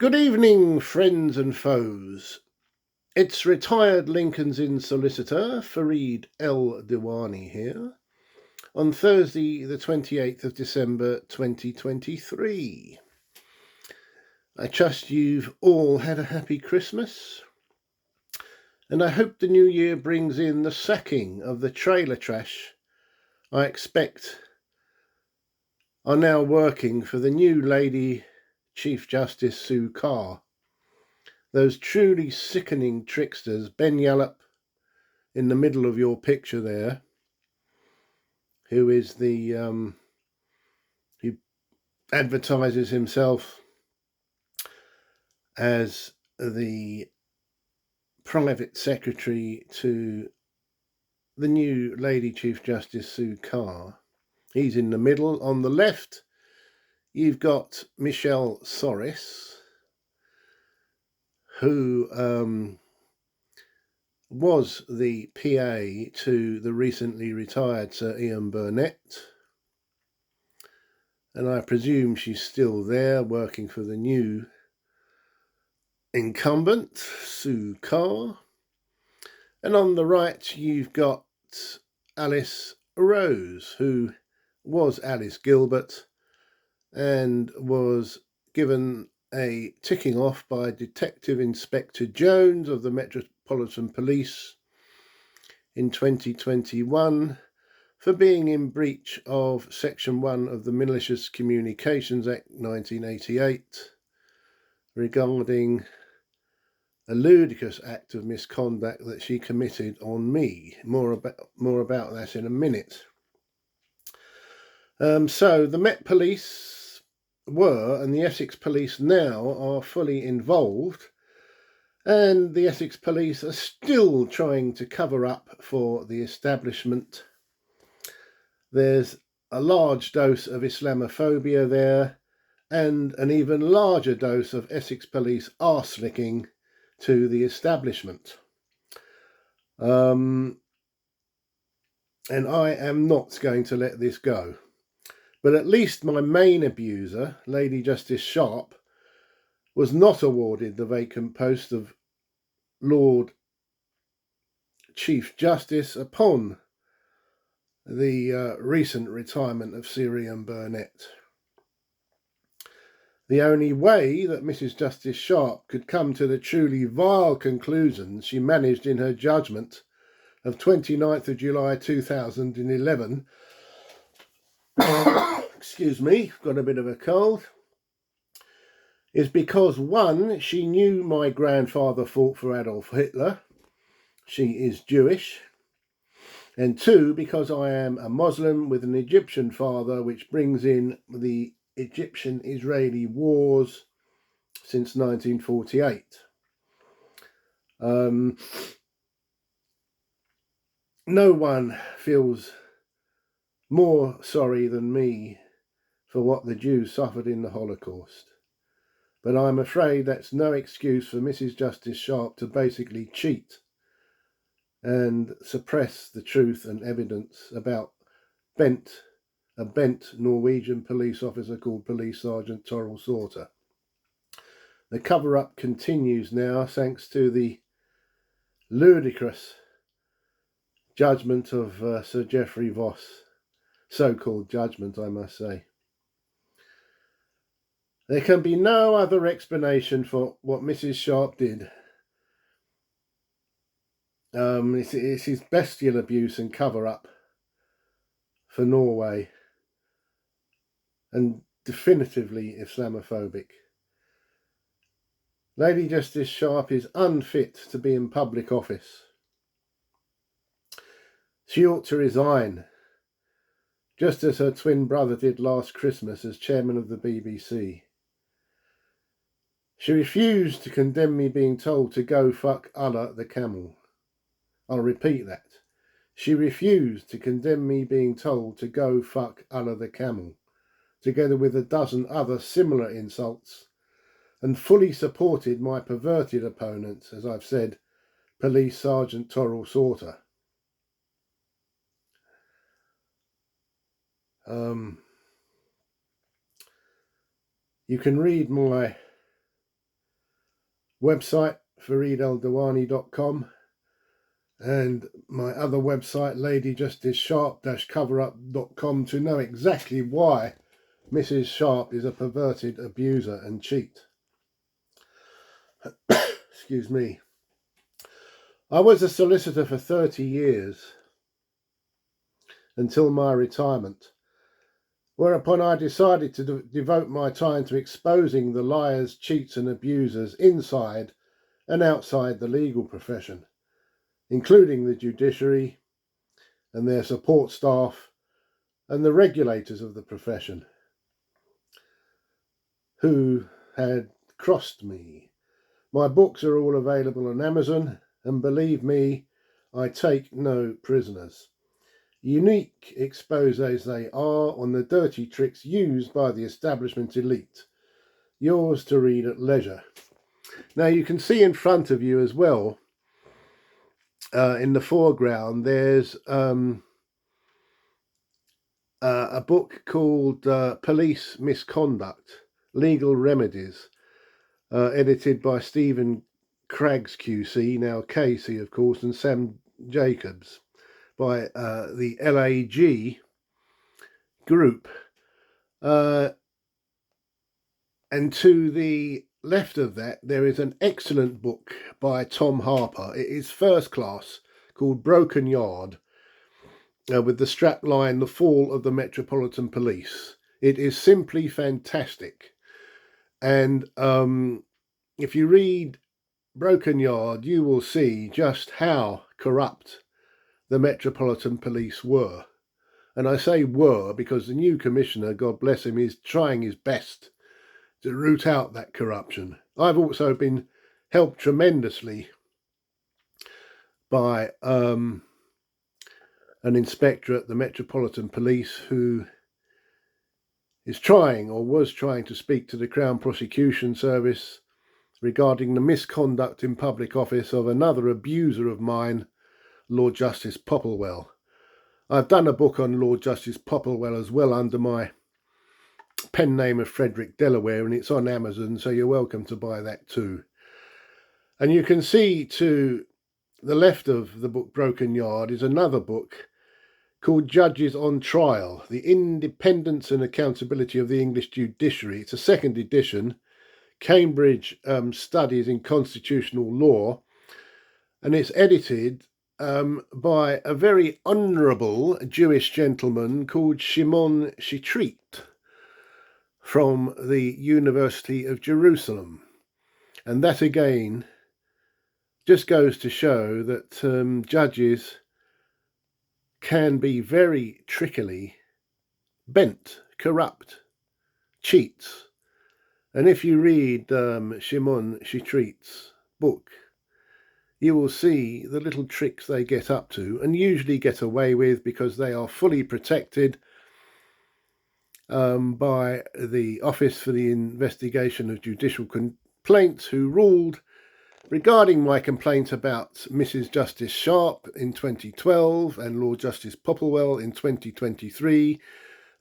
Good evening, friends and foes. It's retired Lincoln's Inn solicitor Fareed El Diwani here on Thursday, the 28th of December 2023. I trust you've all had a happy Christmas, and I hope the new year brings in the sacking of the trailer trash I expect are now working for the new Lady Chief Justice Sue Carr. Those truly sickening tricksters, Ben Yallop in the middle of your picture there, who is the who advertises himself as the private secretary to the new Lady Chief Justice Sue Carr. He's in the middle. On the left, you've got Michelle Soris, who was the PA to the recently retired Sir Ian Burnett, and I presume she's still there working for the new incumbent, Sue Carr. And on the right, you've got Alice Rose, who was Alice Gilbert and was given a ticking off by Detective Inspector Jones of the Metropolitan Police in 2021 for being in breach of Section 1 of the Malicious Communications Act 1988 regarding a ludicrous act of misconduct that she committed on me. More about that in a minute. So the Met Police were, and the Essex Police now are fully involved, and the Essex Police are still trying to cover up for the establishment. There's a large dose of Islamophobia there, and an even larger dose of Essex Police arse-licking to the establishment. And I am not going to let this go. But at least my main abuser, Lady Justice Sharp, was not awarded the vacant post of Lord Chief Justice upon the recent retirement of Sir Ian Burnett. The only way that Mrs. Justice Sharp could come to the truly vile conclusions she managed in her judgment of 29th of July 2011, excuse me, got a bit of a cold, is because, one, she knew my grandfather fought for Adolf Hitler, she is Jewish, and two, because I am a Muslim with an Egyptian father, which brings in the Egyptian-Israeli wars since 1948. No one feels more sorry than me for what the Jews suffered in the Holocaust. But I'm afraid that's no excuse for Mrs. Justice Sharp to basically cheat and suppress the truth and evidence about a bent Norwegian police officer called Police Sergeant Torrell Sauter. The cover-up continues now thanks to the ludicrous judgment of Sir Geoffrey Voss. So-called judgment, I must say. There can be no other explanation for what Mrs. Sharp did. It's his bestial abuse and cover-up for Norway, and definitively Islamophobic. Lady Justice Sharp is unfit to be in public office. She ought to resign, just as her twin brother did last Christmas as chairman of the BBC. She refused to condemn me being told to go fuck Allah the camel. I'll repeat that. She refused to condemn me being told to go fuck Allah the camel, together with a dozen other similar insults, and fully supported my perverted opponent, as I've said, Police Sergeant Torrell Sauter. You can read my website, fareedeldawani.com, and my other website, ladyjusticesharp-coverup.com, to know exactly why Mrs. Sharp is a perverted abuser and cheat. Excuse me. I was a solicitor for 30 years until my retirement, whereupon I decided to devote my time to exposing the liars, cheats and abusers inside and outside the legal profession, including the judiciary and their support staff and the regulators of the profession who had crossed me. My books are all available on Amazon, and believe me, I take no prisoners. Unique exposés they are on the dirty tricks used by the establishment elite. Yours to read at leisure. Now you can see in front of you as well, in the foreground, there's a book called Police Misconduct, Legal Remedies, edited by Stephen Craggs QC, now Casey of course, and Sam Jacobs, by the LAG group. And to the left of that, there is an excellent book by Tom Harper. It is first class, called Broken Yard, with the strapline, The Fall of the Metropolitan Police. It is simply fantastic. And if you read Broken Yard, you will see just how corrupt the Metropolitan Police were. And I say were because the new commissioner, God bless him, is trying his best to root out that corruption. I've also been helped tremendously by an inspector at the Metropolitan Police who is trying, or was trying, to speak to the Crown Prosecution Service regarding the misconduct in public office of another abuser of mine, Lord Justice Popplewell. I've done a book on Lord Justice Popplewell as well under my pen name of Frederick Delaware, and it's on Amazon, so you're welcome to buy that too. And you can see to the left of the book Broken Yard is another book called Judges on Trial, The Independence and Accountability of the English Judiciary. It's a second edition, Cambridge Studies in Constitutional Law, and it's edited by a very honourable Jewish gentleman called Shimon Shitrit from the University of Jerusalem. And that again just goes to show that judges can be very trickily bent, corrupt, cheats. And if you read Shimon Shitrit's book, you will see the little tricks they get up to and usually get away with because they are fully protected by the Office for the Investigation of Judicial Complaints, who ruled regarding my complaint about Mrs. Justice Sharp in 2012 and Lord Justice Popplewell in 2023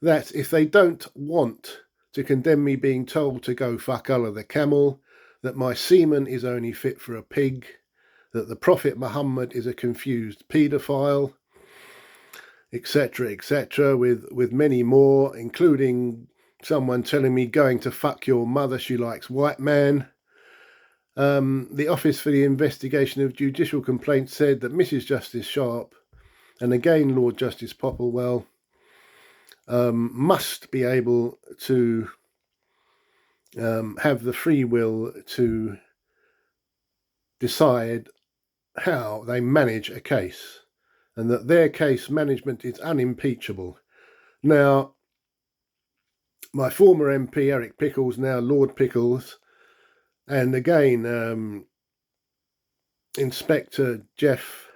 that if they don't want to condemn me being told to go fuck Allah the camel, that my semen is only fit for a pig, that the Prophet Muhammad is a confused paedophile, etc., with many more, including someone telling me going to fuck your mother, she likes white man. The Office for the Investigation of Judicial Complaints said that Mrs. Justice Sharp, and again Lord Justice Popplewell, must be able to have the free will to decide how they manage a case, and that their case management is unimpeachable. Now, my former MP Eric Pickles, now Lord Pickles, and again Inspector Jeff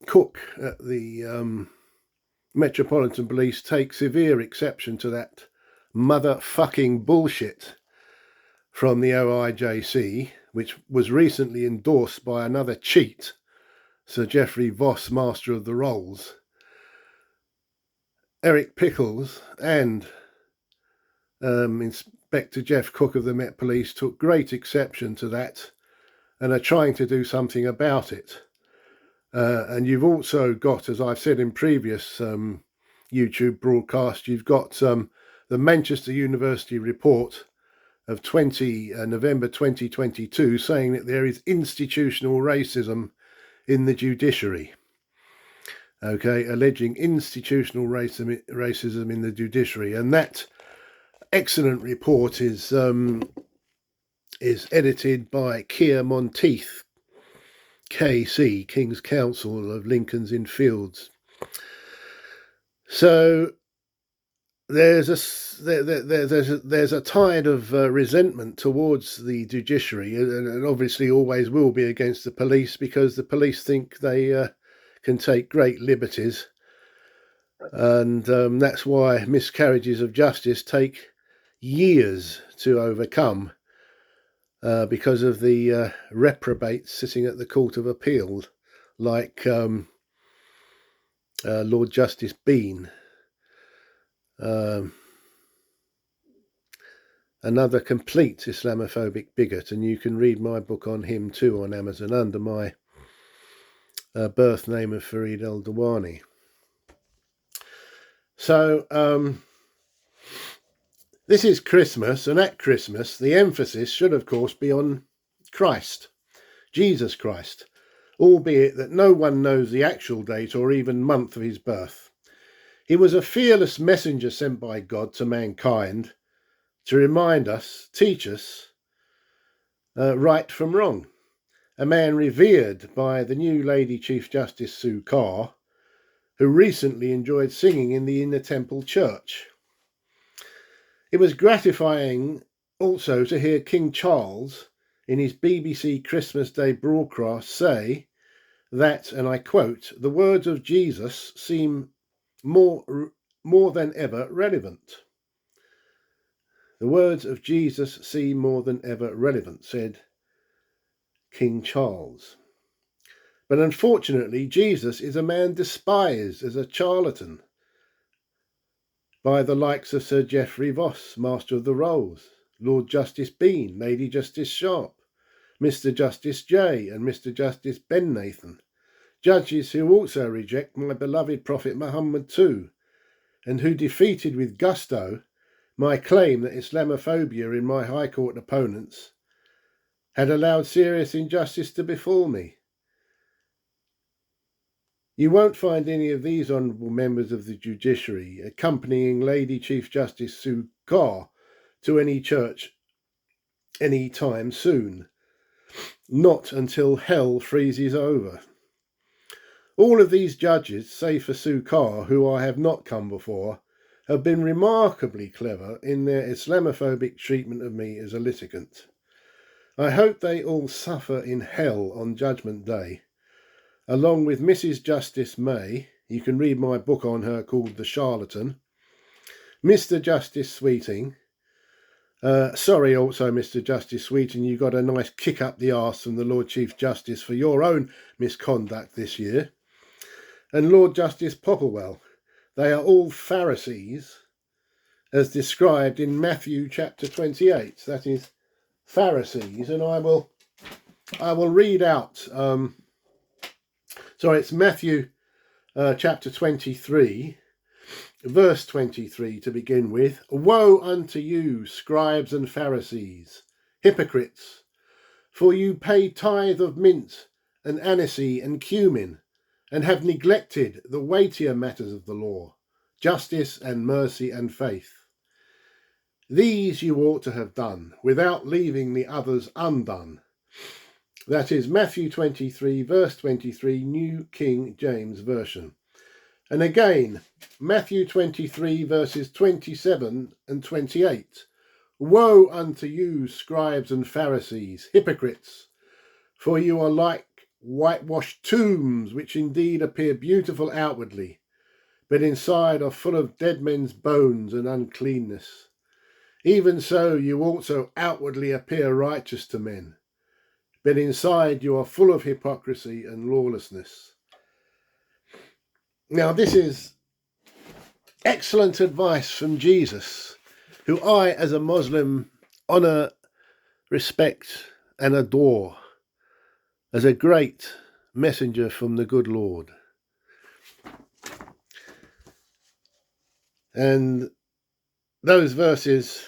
Cook at the Metropolitan Police take severe exception to that motherfucking bullshit from the OIJC, which was recently endorsed by another cheat, Sir Geoffrey Voss, Master of the Rolls. Eric Pickles and Inspector Jeff Cook of the Met Police took great exception to that and are trying to do something about it. And you've also got, as I've said in previous YouTube broadcasts, you've got the Manchester University report of November 2022 saying that there is institutional racism in the judiciary. Okay, alleging institutional racism in the judiciary, and that excellent report is edited by Keir Monteith, KC, King's Counsel of Lincoln's Inn Fields. So there's a tide of resentment towards the judiciary, and obviously always will be against the police, because the police think they can take great liberties, and that's why miscarriages of justice take years to overcome, because of the reprobates sitting at the Court of Appeal, like Lord Justice Bean. Another complete Islamophobic bigot, and you can read my book on him too on Amazon under my birth name of Farid El-Dawani. So this is Christmas, and at Christmas the emphasis should of course be on Christ, Jesus Christ, albeit that no one knows the actual date or even month of his birth. He was a fearless messenger sent by God to mankind to remind us, teach us right from wrong. A man revered by the new Lady Chief Justice Sue Carr, who recently enjoyed singing in the Inner Temple Church. It was gratifying also to hear King Charles in his BBC Christmas Day broadcast say that, and I quote, "The words of Jesus seem more than ever relevant." The words of Jesus seem more than ever relevant, said King Charles. But unfortunately, Jesus is a man despised as a charlatan by the likes of Sir Geoffrey Voss, Master of the Rolls, Lord Justice Bean, Lady Justice Sharp, Mr. Justice Jay, and Mr. Justice Ben Nathan, judges who also reject my beloved Prophet Muhammad too, and who defeated with gusto my claim that Islamophobia in my High Court opponents had allowed serious injustice to befall me. You won't find any of these honourable members of the judiciary accompanying Lady Chief Justice Sue Carr to any church any time soon. Not until hell freezes over. All of these judges, save for Sue Carr, who I have not come before, have been remarkably clever in their Islamophobic treatment of me as a litigant. I hope they all suffer in hell on Judgment Day, along with Mrs. Justice May. You can read my book on her called The Charlatan, Mr. Justice Sweeting. Sorry also, Mr. Justice Sweeting, you got a nice kick up the arse from the Lord Chief Justice for your own misconduct this year. And Lord Justice Popplewell. They are all Pharisees, as described in Matthew chapter 28. That is Pharisees, and I will read out. It's Matthew chapter 23, verse 23 to begin with. "Woe unto you, scribes and Pharisees, hypocrites, for you pay tithe of mint and aniseed and cumin, and have neglected the weightier matters of the law, justice and mercy and faith. These you ought to have done, without leaving the others undone." That is Matthew 23, verse 23, New King James Version. And again, Matthew 23, verses 27 and 28. "Woe unto you, scribes and Pharisees, hypocrites, for you are like whitewashed tombs, which indeed appear beautiful outwardly, but inside are full of dead men's bones and uncleanness. Even so you also outwardly appear righteous to men, but inside you are full of hypocrisy and lawlessness." Now this is excellent advice from Jesus, who I, as a Muslim, honour, respect and adore as a great messenger from the good Lord. And those verses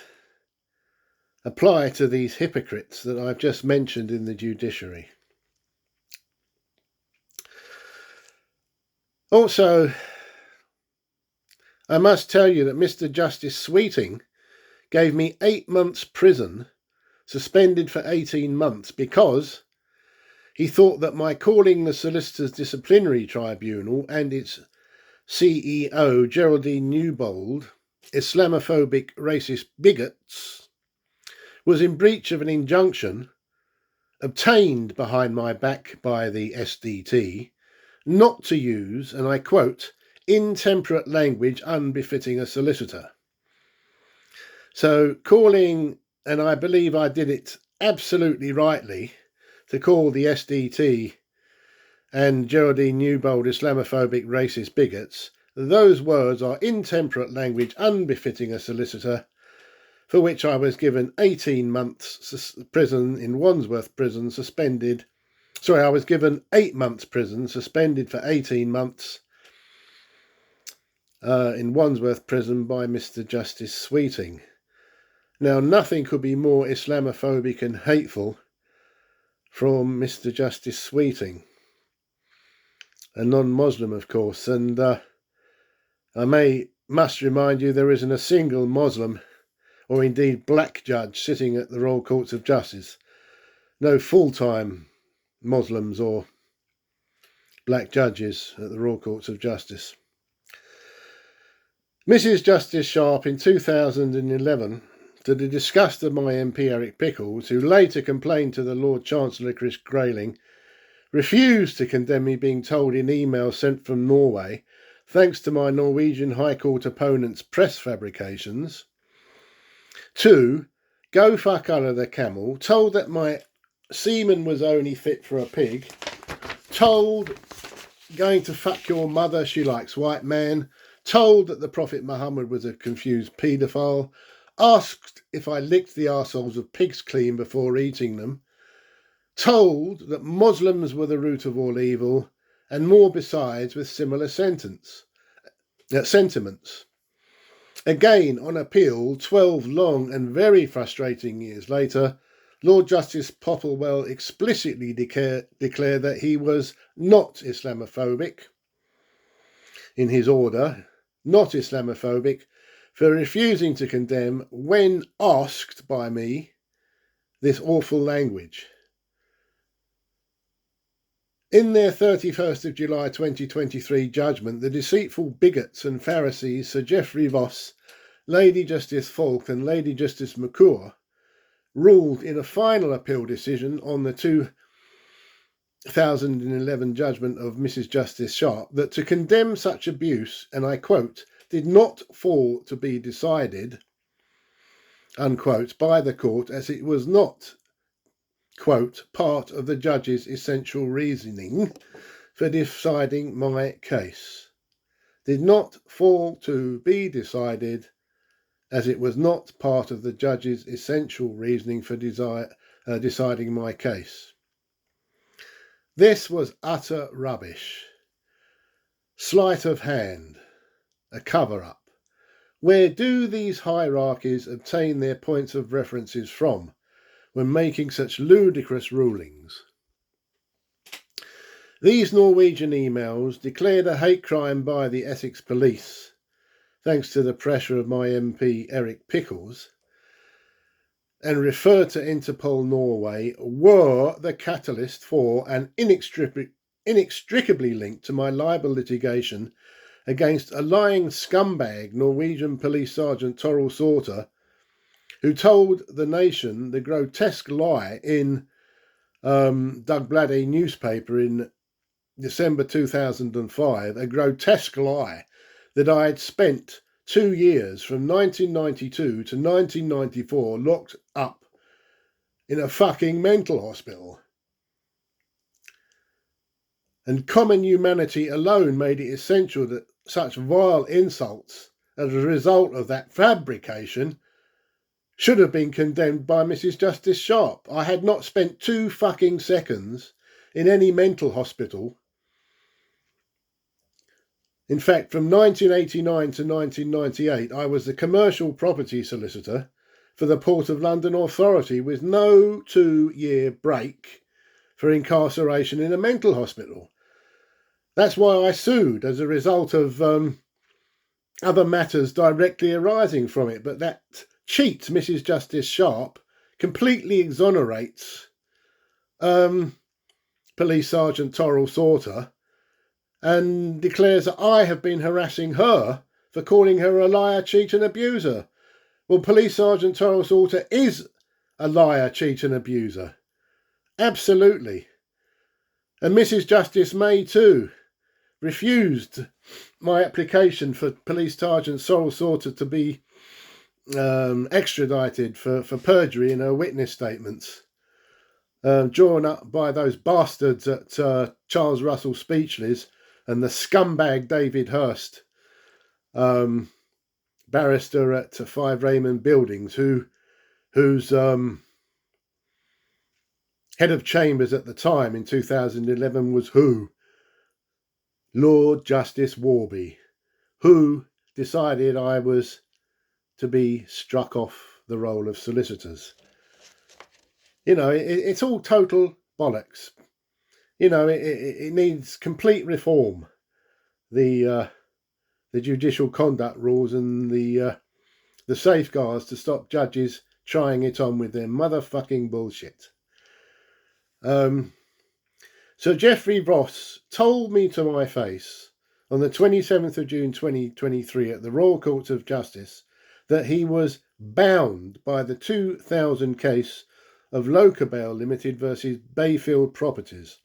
apply to these hypocrites that I've just mentioned in the judiciary. Also, I must tell you that Mr. Justice Sweeting gave me 8 months prison, suspended for 18 months, because he thought that my calling the Solicitors Disciplinary Tribunal and its CEO, Geraldine Newbold, Islamophobic racist bigots, was in breach of an injunction obtained behind my back by the SDT not to use, and I quote, intemperate language unbefitting a solicitor. So calling, and I believe I did it absolutely rightly, to call the SDT and Geraldine Newbold Islamophobic racist bigots, those words are intemperate language unbefitting a solicitor, for which I was given 18 months prison in Wandsworth Prison, I was given 8 months prison, suspended for 18 months in Wandsworth Prison by Mr. Justice Sweeting. Now, nothing could be more Islamophobic and hateful from Mr. Justice Sweeting, a non-Muslim, of course, and I must remind you there isn't a single Muslim or indeed black judge sitting at the Royal Courts of Justice. No full-time Muslims or black judges at the Royal Courts of Justice. Mrs. Justice Sharp in 2011, to the disgust of my MP Eric Pickles, who later complained to the Lord Chancellor Chris Grayling, refused to condemn me being told in emails sent from Norway, thanks to my Norwegian High Court opponent's press fabrications. 2. Go fuck under the camel, told that my semen was only fit for a pig, told going to fuck your mother, she likes white man, told that the Prophet Muhammad was a confused paedophile, asked if I licked the arseholes of pigs clean before eating them, told that Muslims were the root of all evil, and more besides with similar sentiments. Again, on appeal, 12 long and very frustrating years later, Lord Justice Popplewell explicitly declared that he was not Islamophobic in his order, not Islamophobic, for refusing to condemn, when asked by me, this awful language. In their 31st of July 2023 judgment, the deceitful bigots and Pharisees Sir Geoffrey Voss, Lady Justice Falk and Lady Justice McClure ruled in a final appeal decision on the 2011 judgment of Mrs. Justice Sharp that to condemn such abuse, and I quote, did not fall to be decided, unquote, by the court as it was not, quote, part of the judge's essential reasoning for deciding my case. Did not fall to be decided as it was not part of the judge's essential reasoning for deciding my case. This was utter rubbish. Sleight of hand. A cover-up. Where do these hierarchies obtain their points of references from when making such ludicrous rulings? These Norwegian emails, declared a hate crime by the Essex Police, thanks to the pressure of my MP Eric Pickles, and referred to Interpol Norway, were the catalyst for and inextricably linked to my libel litigation against a lying scumbag Norwegian Police Sergeant Toril Sauter, who told the nation the grotesque lie in Dagbladet newspaper in December 2005, a grotesque lie that I had spent 2 years from 1992 to 1994 locked up in a fucking mental hospital. And common humanity alone made it essential that such vile insults as a result of that fabrication should have been condemned by Mrs. Justice Sharp. I had not spent 2 fucking seconds in any mental hospital. In fact, from 1989 to 1998, I was the commercial property solicitor for the Port of London Authority with no 2-year break for incarceration in a mental hospital. That's why I sued as a result of other matters directly arising from it. But that cheat, Mrs. Justice Sharp, completely exonerates Police Sergeant Torrell Sauter and declares that I have been harassing her for calling her a liar, cheat and abuser. Well, Police Sergeant Torrell Sauter is a liar, cheat and abuser. Absolutely. And Mrs. Justice May too refused my application for Police Sergeant Torrell Sauter to be extradited for perjury in her witness statements, drawn up by those bastards at Charles Russell Speechlys and the scumbag David Hurst, barrister at 5 Raymond Buildings, whose head of chambers at the time in 2011 was who? Lord Justice Warby, who decided I was to be struck off the roll of solicitors. You know, it's all total bollocks. You know, it needs complete reform. The judicial conduct rules and the safeguards to stop judges trying it on with their motherfucking bullshit. So Geoffrey Ross told me to my face on the 27th of June 2023 at the Royal Court of Justice that he was bound by the 2000 case of Locabell Limited versus Bayfield Properties,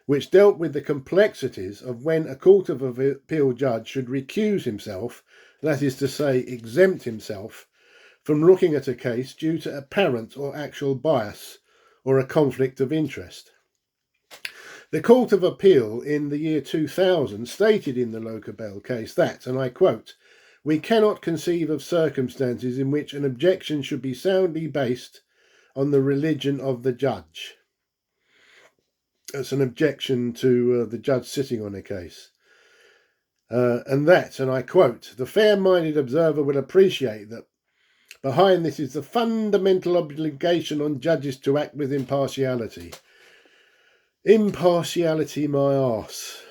which dealt with the complexities of when a Court of Appeal judge should recuse himself, that is to say, exempt himself, from looking at a case due to apparent or actual bias or a conflict of interest. The Court of Appeal in the year 2000 stated in the Locabell case that, and I quote, "We cannot conceive of circumstances in which an objection should be soundly based on the religion of the judge." It's an objection to the judge sitting on a case. And that, and I quote, "The fair-minded observer will appreciate that behind this is the fundamental obligation on judges to act with impartiality." Impartiality, my arse.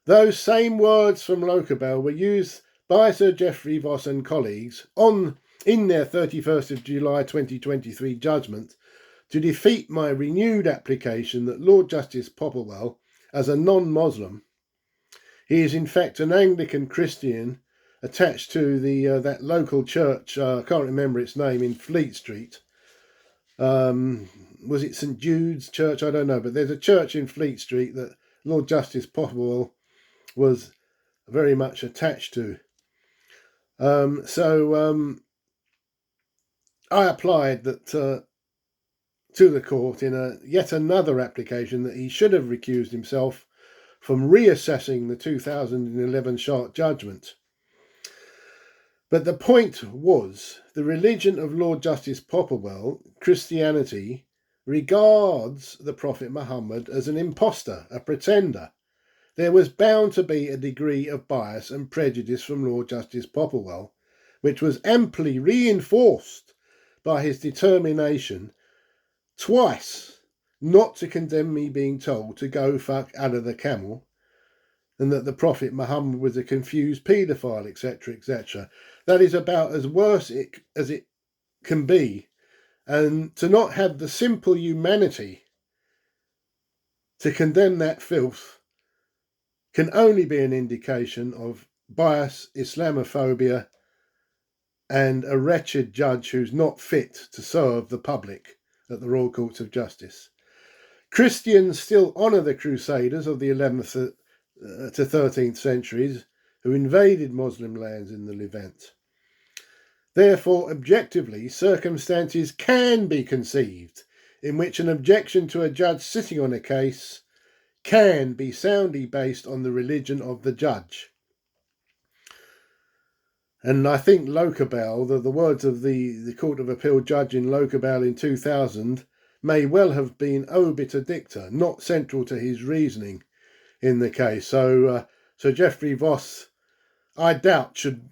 Those same words from Locabell were used by Sir Geoffrey Voss and colleagues in their 31st of July 2023 judgment to defeat my renewed application that Lord Justice Popplewell, as a non-Muslim, he is in fact an Anglican Christian attached to that local church, I can't remember its name, in Fleet Street. Was it St Jude's Church? I don't know, but there's a church in Fleet Street that Lord Justice Popplewell was very much attached to. So I applied that to the court in yet another application that he should have recused himself from reassessing the 2011 Sharp judgment. But the point was, the religion of Lord Justice Popplewell, Christianity, regards the Prophet Muhammad as an impostor, a pretender. There was bound to be a degree of bias and prejudice from Lord Justice Popplewell, which was amply reinforced by his determination twice not to condemn me being told to go fuck out of the camel, and that the Prophet Muhammad was a confused paedophile, etc., etc. That is about as worse as it can be. And to not have the simple humanity to condemn that filth can only be an indication of bias, Islamophobia, and a wretched judge who's not fit to serve the public at the Royal Courts of Justice. Christians still honour the Crusaders of the 11th to 13th centuries who invaded Muslim lands in the Levant. Therefore, objectively, circumstances can be conceived in which an objection to a judge sitting on a case can be soundly based on the religion of the judge. And I think Lockerbell, the words of the Court of Appeal judge in Lockerbell in 2000, may well have been obiter dicta, not central to his reasoning in the case. So Geoffrey Voss, I doubt, should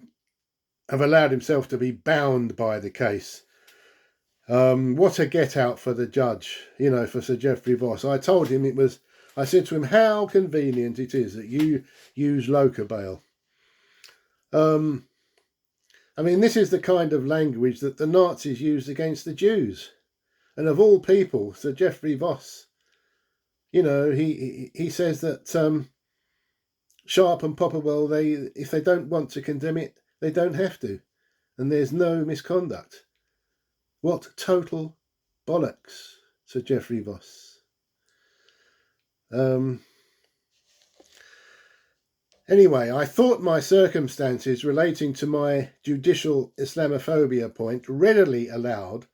have allowed himself to be bound by the case. What a get out for the judge, for Sir Geoffrey Voss. I told him I said to him, how convenient it is that you use Lockerbell. This is the kind of language that the Nazis used against the Jews. And of all people, Sir Geoffrey Voss, he says that Sharp and Popperwell, if they don't want to condemn it, they don't have to. And there's no misconduct. What total bollocks, Sir Geoffrey Voss. Anyway, I thought my circumstances relating to my judicial Islamophobia point readily allowed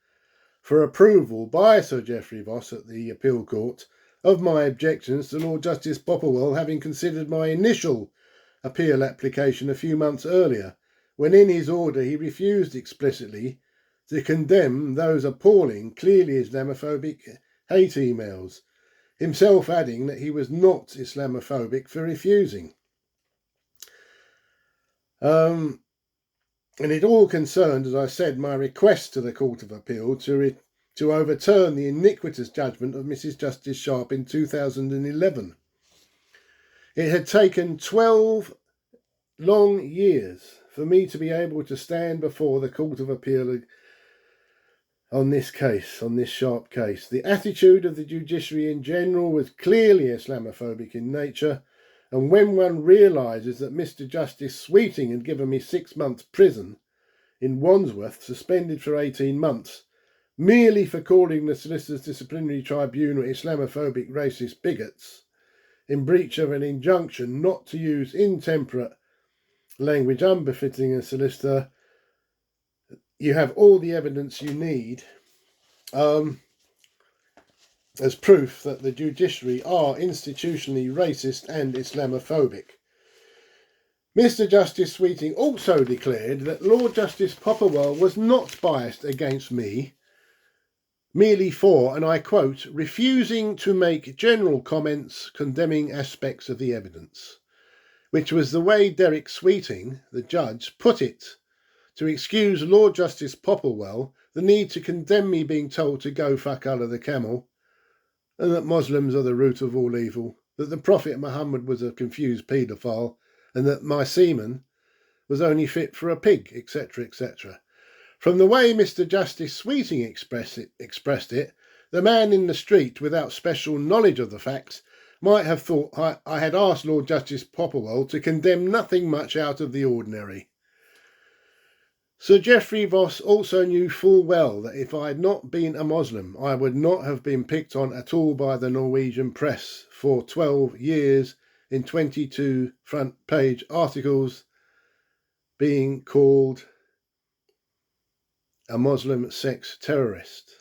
for approval by Sir Geoffrey Voss at the Appeal Court of my objections to Lord Justice Popperwell having considered my initial appeal application a few months earlier, when in his order he refused explicitly to condemn those appalling, clearly Islamophobic hate emails, himself adding that he was not Islamophobic for refusing. And it all concerned, as I said, my request to the Court of Appeal to overturn the iniquitous judgment of Mrs. Justice Sharp in 2011. It had taken 12 long years for me to be able to stand before the Court of Appeal on this Sharp case. The attitude of the judiciary in general was clearly Islamophobic in nature, and when one realises that Mr. Justice Sweeting had given me 6 months prison in Wandsworth, suspended for 18 months, merely for calling the Solicitors Disciplinary Tribunal Islamophobic racist bigots, in breach of an injunction not to use intemperate language unbefitting a solicitor, you have all the evidence you need as proof that the judiciary are institutionally racist and Islamophobic. Mr. Justice Sweeting also declared that Lord Justice Popperwell was not biased against me, merely for, and I quote, refusing to make general comments condemning aspects of the evidence, which was the way Derek Sweeting, the judge, put it, to excuse Lord Justice Popperwell the need to condemn me being told to go fuck Allah the camel, and that Muslims are the root of all evil, that the Prophet Muhammad was a confused paedophile, and that my semen was only fit for a pig, etc., etc. From the way Mr. Justice Sweeting expressed it, the man in the street, without special knowledge of the facts, might have thought I had asked Lord Justice Popperwell to condemn nothing much out of the ordinary. Sir Geoffrey Voss also knew full well that if I had not been a Muslim, I would not have been picked on at all by the Norwegian press for 12 years in 22 front-page articles being called a Muslim sex terrorist.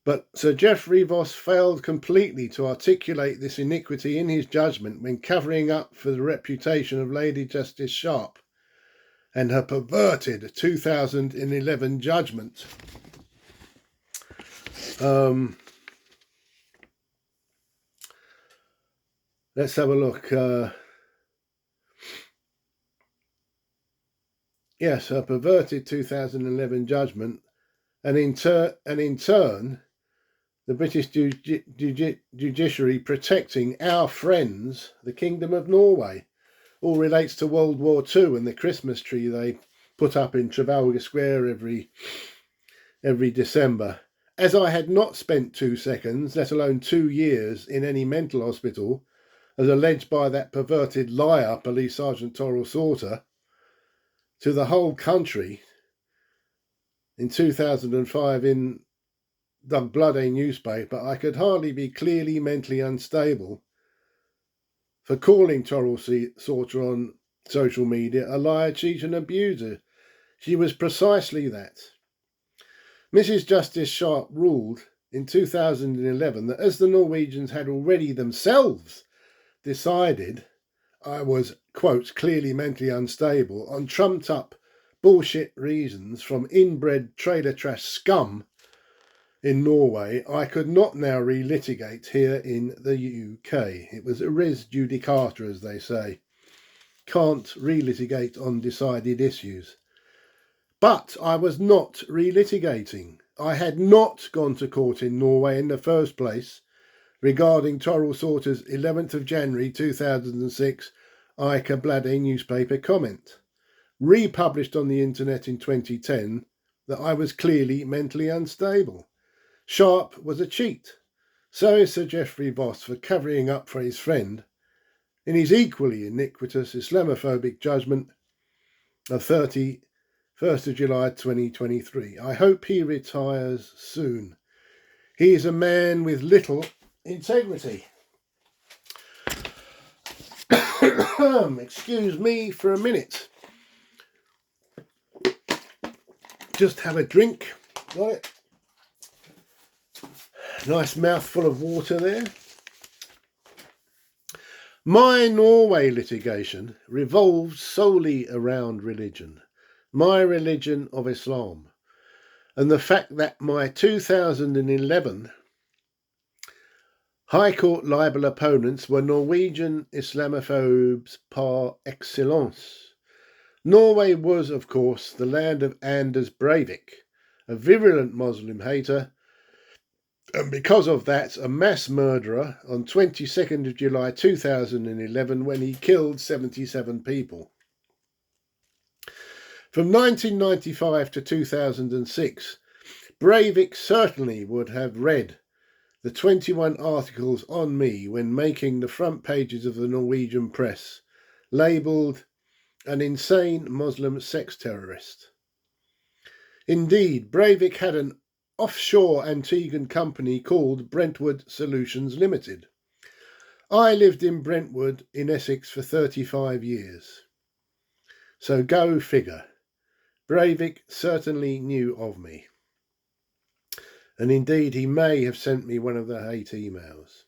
But Sir Geoffrey Voss failed completely to articulate this iniquity in his judgment when covering up for the reputation of Lady Justice Sharp and her perverted 2011 judgment. Let's have a look. Yes, her perverted 2011 judgment, and in turn, the British judiciary protecting our friends, the Kingdom of Norway. All relates to World War II and the Christmas tree they put up in Trafalgar Square every December. As I had not spent 2 seconds, let alone 2 years, in any mental hospital, as alleged by that perverted liar, Police Sergeant Torrell Sauter, to the whole country in 2005 in the bloody newspaper, I could hardly be clearly mentally unstable for calling Torrell Sauter on social media a liar, cheat and abuser. She was precisely that. Mrs. Justice Sharp ruled in 2011 that as the Norwegians had already themselves decided I was, quote, clearly mentally unstable on trumped up bullshit reasons from inbred trailer trash scum in Norway, I could not now relitigate here in the UK. It was res judicata, as they say. Can't relitigate on decided issues. But I was not relitigating. I had not gone to court in Norway in the first place regarding Toril Sauter's 11th of January 2006 Ica Blade newspaper comment, republished on the internet in 2010, that I was clearly mentally unstable. Sharp was a cheat. So is Sir Geoffrey Voss for covering up for his friend in his equally iniquitous Islamophobic judgment of 31st of July 2023. I hope he retires soon. He is a man with little integrity. Excuse me for a minute. Just have a drink. Got it? Nice mouthful of water there. My Norway litigation revolves solely around religion, my religion of Islam, and the fact that my 2011 High Court libel opponents were Norwegian Islamophobes par excellence. Norway was, of course, the land of Anders Breivik, a virulent Muslim hater, and because of that, a mass murderer on 22nd of July 2011 when he killed 77 people. From 1995 to 2006, Breivik certainly would have read the 21 articles on me when making the front pages of the Norwegian press, labelled an insane Muslim sex terrorist. Indeed, Breivik had an offshore Antiguan company called Brentwood Solutions Limited. I lived in Brentwood in Essex for 35 years. So go figure. Breivik certainly knew of me. And indeed he may have sent me one of the hate emails.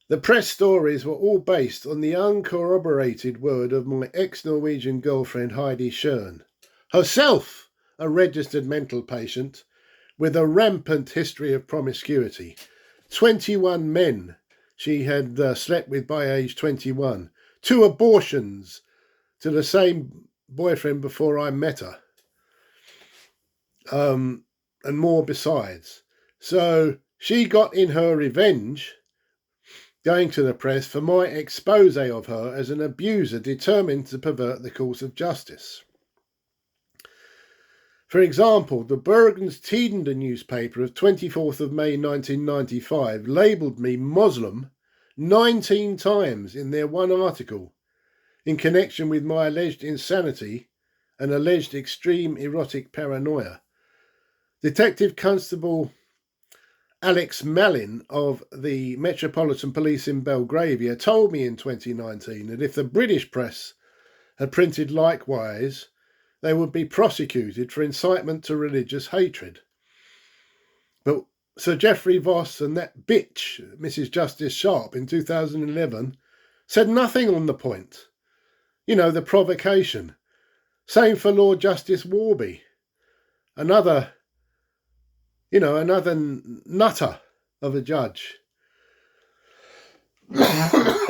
The press stories were all based on the uncorroborated word of my ex-Norwegian girlfriend Heidi Schön, herself a registered mental patient with a rampant history of promiscuity. 21 men she had slept with by age 21. 2 abortions to the same boyfriend before I met her. And more besides. So she got in her revenge going to the press for my expose of her as an abuser determined to pervert the course of justice. For example, the Bergens Tidende newspaper of 24th of May 1995 labelled me Muslim 19 times in their one article in connection with my alleged insanity and alleged extreme erotic paranoia. Detective Constable Alex Malin of the Metropolitan Police in Belgravia told me in 2019 that if the British press had printed likewise, they would be prosecuted for incitement to religious hatred. But Sir Geoffrey Voss and that bitch, Mrs. Justice Sharp, in 2011, said nothing on the point. You know, the provocation. Same for Lord Justice Warby. Another nutter of a judge.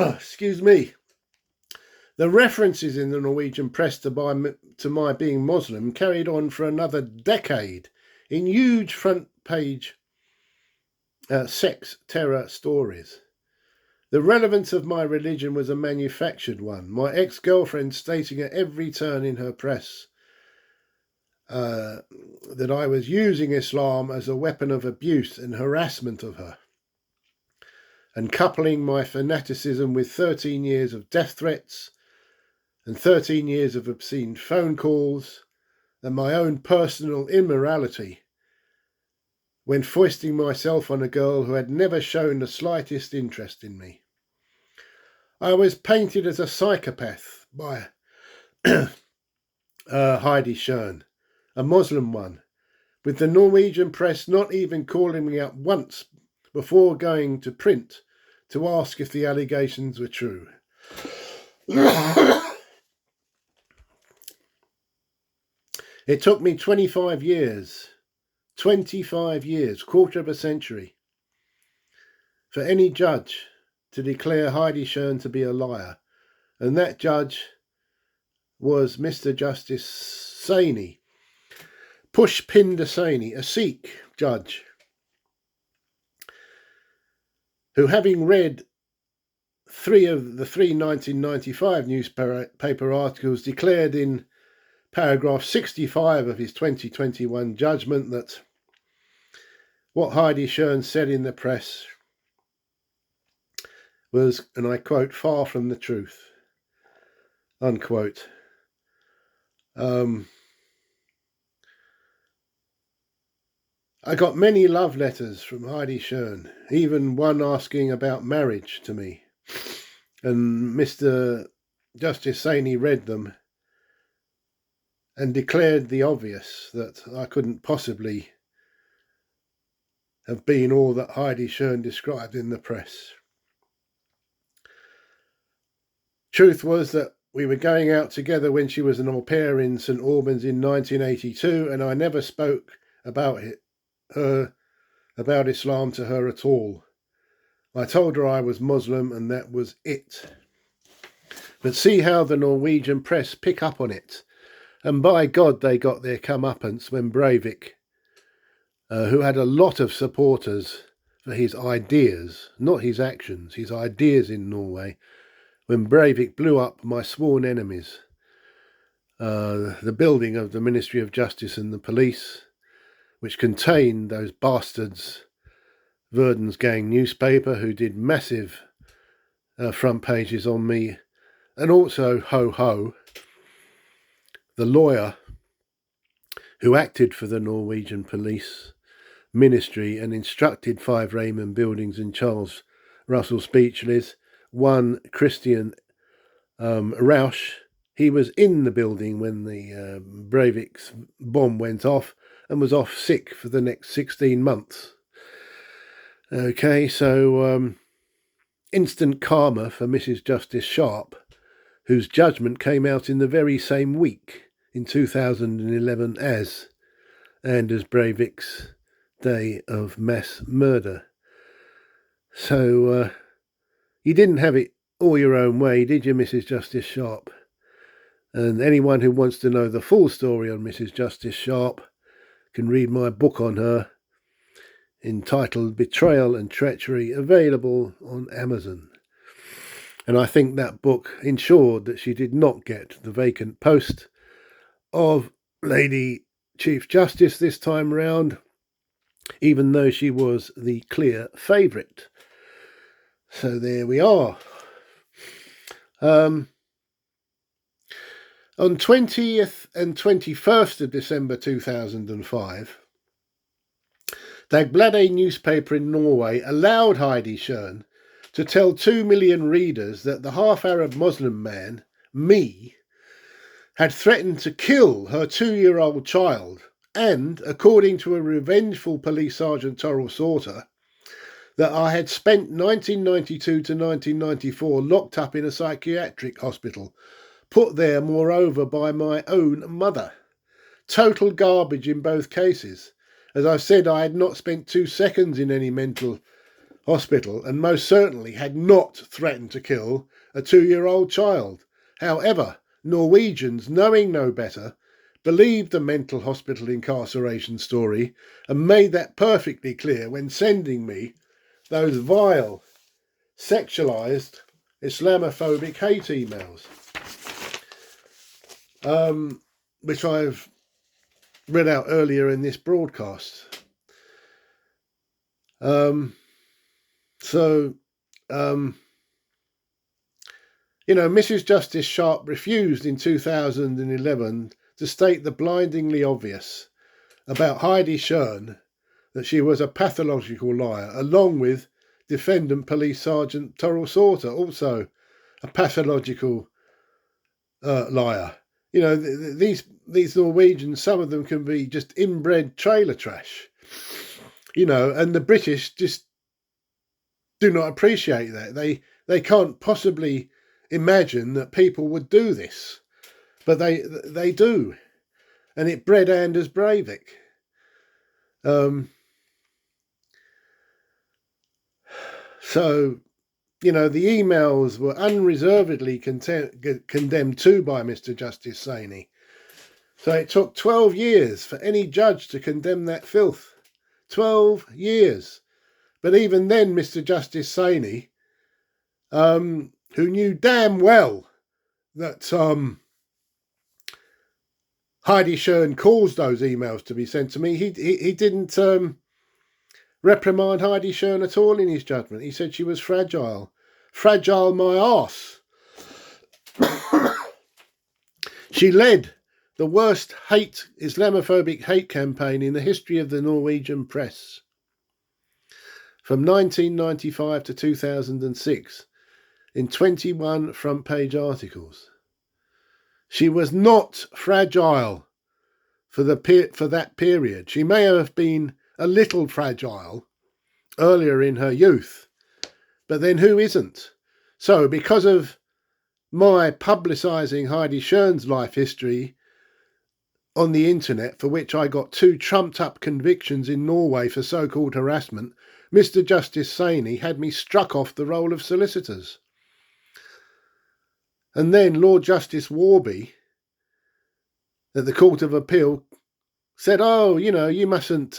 Excuse me. The references in the Norwegian press to my being Muslim carried on for another decade in huge front page sex terror stories. The relevance of my religion was a manufactured one, my ex-girlfriend stating at every turn in her press that I was using Islam as a weapon of abuse and harassment of her, and coupling my fanaticism with 13 years of death threats and 13 years of obscene phone calls and my own personal immorality when foisting myself on a girl who had never shown the slightest interest in me. I was painted as a psychopath by Heidi Schön, a Muslim one, with the Norwegian press not even calling me up once before going to print to ask if the allegations were true. It took me 25 years, quarter of a century, for any judge to declare Heidi Schön to be a liar. And that judge was Mr. Justice Saini, Pushpinder Saini, a Sikh judge, who, having read three 1995 newspaper articles, declared in paragraph 65 of his 2021 judgment that what Heidi Schön said in the press was, and I quote, far from the truth, unquote. I got many love letters from Heidi Schön, even one asking about marriage to me. And Mr. Justice Saini read them and declared the obvious, that I couldn't possibly have been all that Heidi Schön described in the press. Truth was that we were going out together when she was an au pair in St Albans in 1982, and I never spoke about Islam to her at all. I told her I was Muslim, and that was it. But see how the Norwegian press pick up on it. And by God, they got their comeuppance when Breivik, who had a lot of supporters for his ideas, not his actions, his ideas in Norway, when Breivik blew up my sworn enemies, the building of the Ministry of Justice and the police, which contained those bastards, Verdens Gang newspaper, who did massive front pages on me, and also Ho Ho, the lawyer who acted for the Norwegian police ministry and instructed 5 Raymond buildings and Charles Russell Speechless. One Christian Rausch, he was in the building when the Breivik's bomb went off and was off sick for the next 16 months. Okay, so instant karma for Mrs. Justice Sharp, whose judgment came out in the very same week in 2011 as Anders Breivik's day of mass murder. So you didn't have it all your own way, did you, Mrs. Justice Sharp? And anyone who wants to know the full story on Mrs. Justice Sharp can read my book on her, entitled Betrayal and Treachery, available on Amazon. And I think that book ensured that she did not get the vacant post of Lady Chief Justice this time round, even though she was the clear favourite. So there we are. On 20th and 21st of December 2005, Dagbladet newspaper in Norway allowed Heidi Schön to tell 2 million readers that the half-Arab Muslim man, me, had threatened to kill her 2-year-old child, and, according to a revengeful police sergeant Toril Sauter, that I had spent 1992 to 1994 locked up in a psychiatric hospital, put there, moreover, by my own mother. Total garbage in both cases. As I've said, I had not spent 2 seconds in any mental hospital, and most certainly had not threatened to kill a 2-year-old child. However, Norwegians, knowing no better, believed the mental hospital incarceration story and made that perfectly clear when sending me those vile, sexualised, Islamophobic hate emails, which I've read out earlier in this broadcast. Mrs. Justice Sharp refused in 2011 to state the blindingly obvious about Heidi Schön, that she was a pathological liar, along with defendant Police Sergeant Toril Sauter, also a pathological liar. These Norwegians, some of them can be just inbred trailer trash, and the British just do not appreciate that. They can't possibly imagine that people would do this, but they do, and it bred Anders Breivik. So, you know, the emails were unreservedly condemned too by Mr. Justice Saini. So it took 12 years for any judge to condemn that filth. 12 years. But even then, Mr. Justice Saini, who knew damn well that Heidi Schern caused those emails to be sent to me, he didn't reprimand Heidi Schern at all in his judgment. He said she was fragile. Fragile my arse. She led the worst Islamophobic hate campaign in the history of the Norwegian press. From 1995 to 2006, in 21 front-page articles. She was not fragile for that period. She may have been a little fragile earlier in her youth, but then who isn't? So, because of my publicising Heidi Schern's life history on the internet, for which I got 2 trumped-up convictions in Norway for so-called harassment, Mr. Justice Saini had me struck off the roll of solicitors. And then Lord Justice Warby at the Court of Appeal said, oh, you know, you mustn't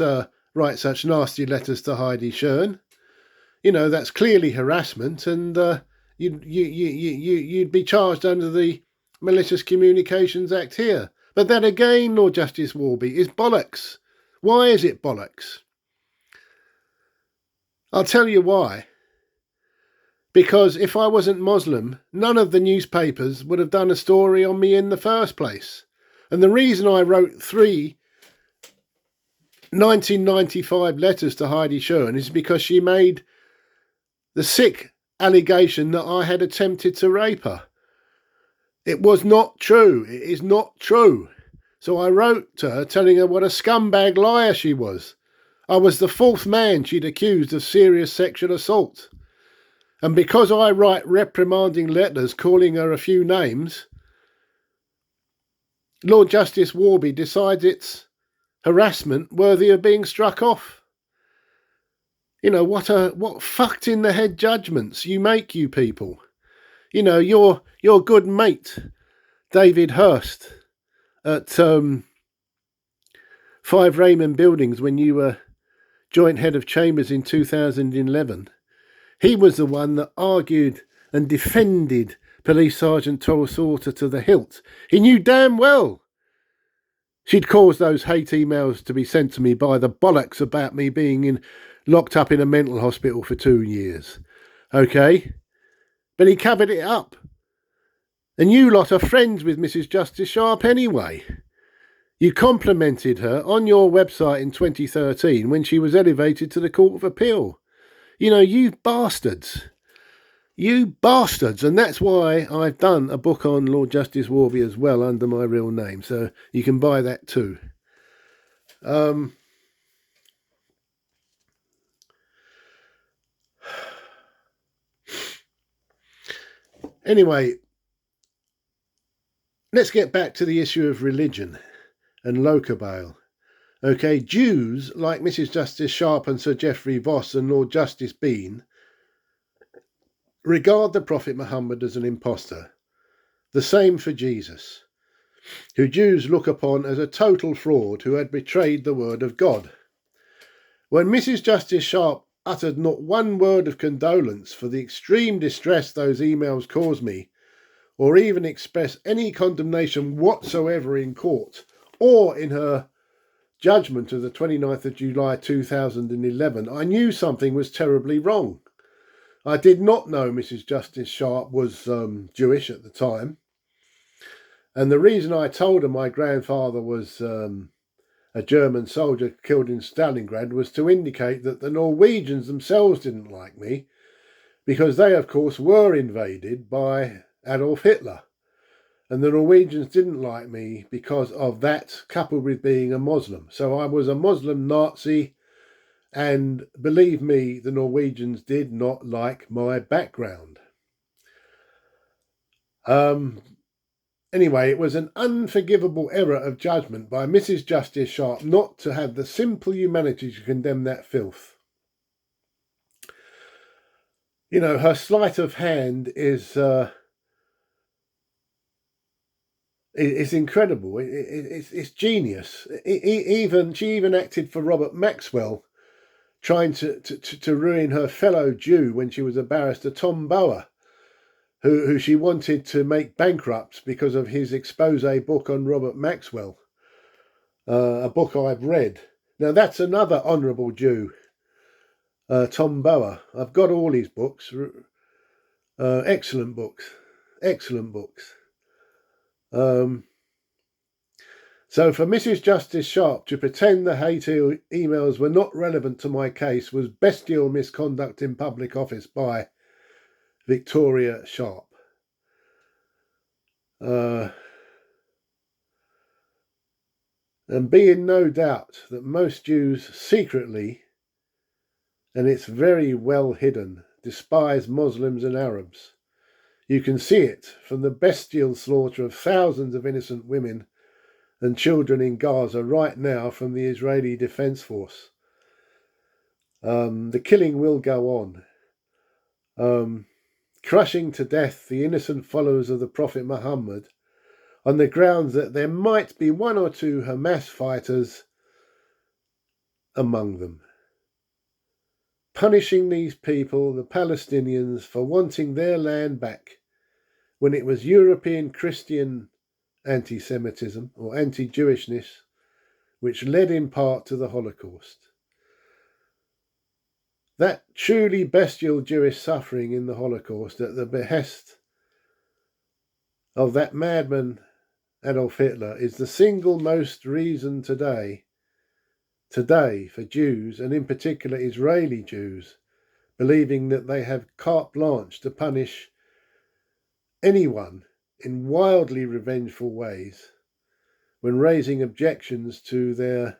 write such nasty letters to Heidi Schern. You know, that's clearly harassment, and you'd be charged under the Malicious Communications Act here. But that again, Lord Justice Warby, is bollocks. Why is it bollocks? I'll tell you why. Because if I wasn't Muslim, none of the newspapers would have done a story on me in the first place. And the reason I wrote 3 1995 letters to Heidi Schern is because she made the sick allegation that I had attempted to rape her. It was not true. It is not true. So I wrote to her telling her what a scumbag liar she was. I was the 4th man she'd accused of serious sexual assault. And because I write reprimanding letters calling her a few names, Lord Justice Warby decides it's harassment worthy of being struck off. You know, what fucked in the head judgments you make, you people. You know, your good mate, David Hurst, at 5 Raymond Buildings when you were joint head of chambers in 2011, he was the one that argued and defended Police Sergeant Torres Sauter to the hilt. He knew damn well she'd caused those hate emails to be sent to me by the bollocks about me being locked up in a mental hospital for 2 years. Okay? But he covered it up. And you lot are friends with Mrs. Justice Sharp anyway. You complimented her on your website in 2013 when she was elevated to the Court of Appeal. You know, you bastards. You bastards. And that's why I've done a book on Lord Justice Warby as well under my real name. So you can buy that too. Anyway, let's get back to the issue of religion and loca bail. Okay, Jews like Mrs. Justice Sharp and Sir Geoffrey Voss and Lord Justice Bean regard the Prophet Muhammad as an impostor. The same for Jesus, who Jews look upon as a total fraud who had betrayed the word of God. When Mrs. Justice Sharp uttered not one word of condolence for the extreme distress those emails caused me, or even expressed any condemnation whatsoever in court or in her judgment of the 29th of July 2011, I knew something was terribly wrong. I did not know Mrs. Justice Sharp was Jewish at the time. And the reason I told her my grandfather was a German soldier killed in Stalingrad was to indicate that the Norwegians themselves didn't like me, because they, of course, were invaded by Adolf Hitler. And the Norwegians didn't like me because of that, coupled with being a Muslim. So I was a Muslim Nazi, and believe me, the Norwegians did not like my background. Anyway, it was an unforgivable error of judgment by Mrs. Justice Sharp not to have the simple humanity to condemn that filth. You know, her sleight of hand is incredible. It's genius. She even acted for Robert Maxwell, trying to ruin her fellow Jew when she was a barrister, Tom Bower, who she wanted to make bankrupt because of his expose book on Robert Maxwell, a book I've read. Now, that's another honourable Jew, Tom Bower. I've got all his books. Excellent books. Excellent books. So for Mrs. Justice Sharp to pretend the hate emails were not relevant to my case was bestial misconduct in public office by Victoria Sharp. And be in no doubt that most Jews secretly, and it's very well hidden, despise Muslims and Arabs. You can see it from the bestial slaughter of thousands of innocent women and children in Gaza right now from the Israeli Defense Force. The killing will go on, crushing to death the innocent followers of the Prophet Muhammad on the grounds that there might be one or two Hamas fighters among them. Punishing these people, the Palestinians, for wanting their land back when it was European Christian anti-Semitism or anti-Jewishness which led in part to the Holocaust. That truly bestial Jewish suffering in the Holocaust at the behest of that madman Adolf Hitler is the single most reason today for Jews, and in particular Israeli Jews, believing that they have carte blanche to punish anyone in wildly revengeful ways when raising objections to their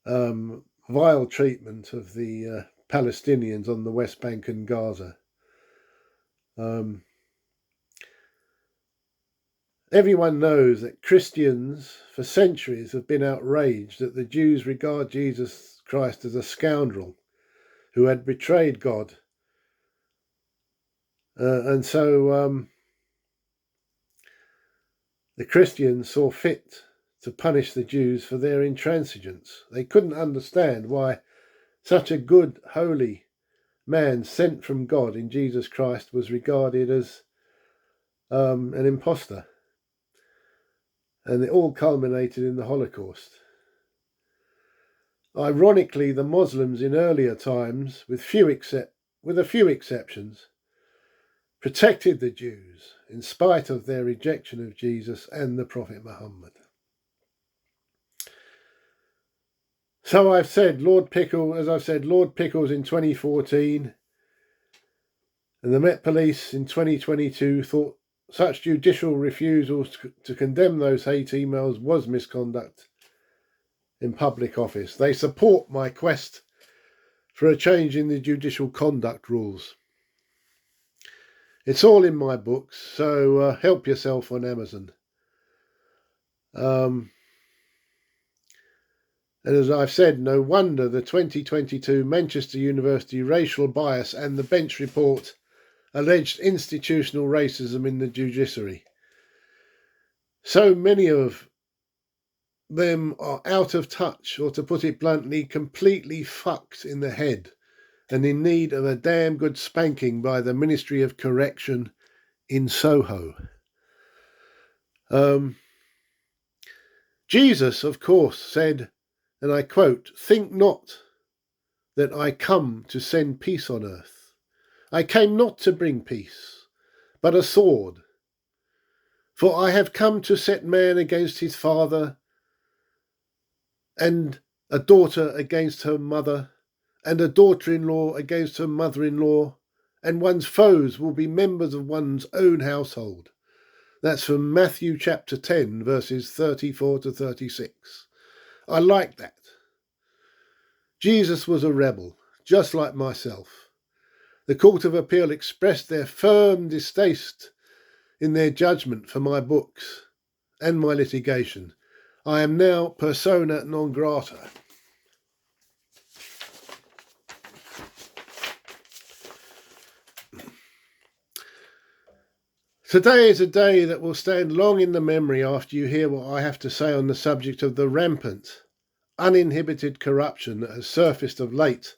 vile treatment of the Palestinians on the West Bank and Gaza. Everyone knows that Christians for centuries have been outraged that the Jews regard Jesus Christ as a scoundrel who had betrayed God. And so the Christians saw fit to punish the Jews for their intransigence. They couldn't understand why such a good, holy man sent from God in Jesus Christ was regarded as an imposter. And it all culminated in the Holocaust. Ironically, the Muslims in earlier times, with a few exceptions, protected the Jews in spite of their rejection of Jesus and the Prophet Muhammad. So I've said Lord Pickles in 2014 and the Met Police in 2022 thought such judicial refusals to condemn those hate emails was misconduct in public office. They support my quest for a change in the judicial conduct rules. It's all in my books, so help yourself on Amazon. And as I've said, no wonder the 2022 Manchester University racial bias and the Bench report alleged institutional racism in the judiciary. So many of them are out of touch, or to put it bluntly, completely fucked in the head and in need of a damn good spanking by the Ministry of Correction in Soho. Jesus, of course, said, and I quote, "Think not that I come to send peace on earth. I came not to bring peace, but a sword. For I have come to set man against his father, and a daughter against her mother, and a daughter-in-law against her mother-in-law, and one's foes will be members of one's own household." That's from Matthew chapter 10, verses 34 to 36. I like that. Jesus was a rebel, just like myself. The Court of Appeal expressed their firm distaste in their judgment for my books and my litigation. I am now persona non grata. Today is a day that will stand long in the memory after you hear what I have to say on the subject of the rampant, uninhibited corruption that has surfaced of late,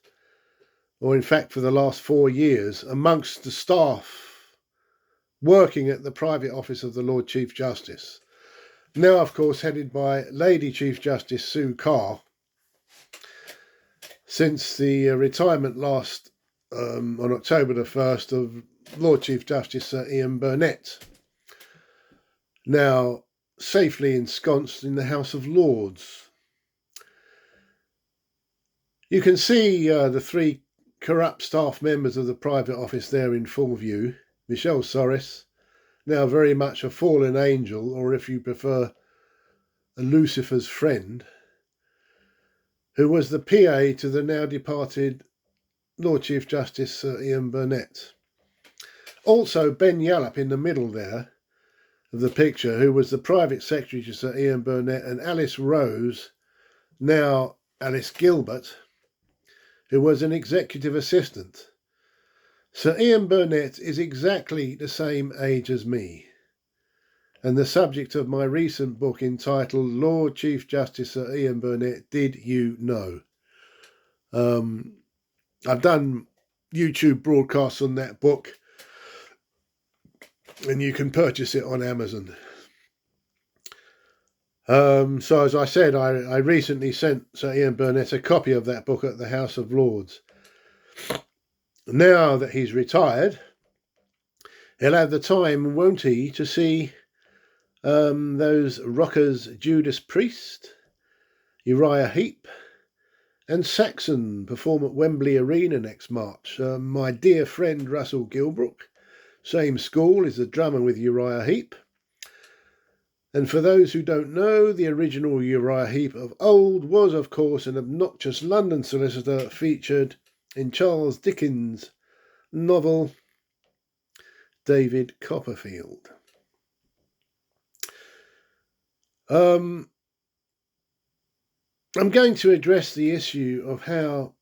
or in fact for the last 4 years, amongst the staff working at the private office of the Lord Chief Justice. Now, of course, headed by Lady Chief Justice Sue Carr, since the retirement last on October the 1st of Lord Chief Justice Sir Ian Burnett, now safely ensconced in the House of Lords. You can see the 3 corrupt staff members of the private office there in full view. Michelle Soris, now very much a fallen angel, or if you prefer, a Lucifer's friend, who was the PA to the now departed Lord Chief Justice Sir Ian Burnett. Also Ben Yallop in the middle there of the picture, who was the private secretary to Sir Ian Burnett, and Alice Rose, now Alice Gilbert, who was an executive assistant. Sir Ian Burnett is exactly the same age as me, and the subject of my recent book entitled Lord Chief Justice Sir Ian Burnett, Did You Know? I've done YouTube broadcasts on that book, and you can purchase it on Amazon. So as I said, I recently sent Sir Ian Burnett a copy of that book at the House of Lords. Now that he's retired, he'll have the time, won't he, to see those rockers Judas Priest, Uriah Heep and Saxon perform at Wembley Arena next March. My dear friend Russell Gilbrook, same school, is the drummer with Uriah Heep. And for those who don't know, the original Uriah Heep of old was, of course, an obnoxious London solicitor featured in Charles Dickens' novel David Copperfield. I'm going to address the issue of how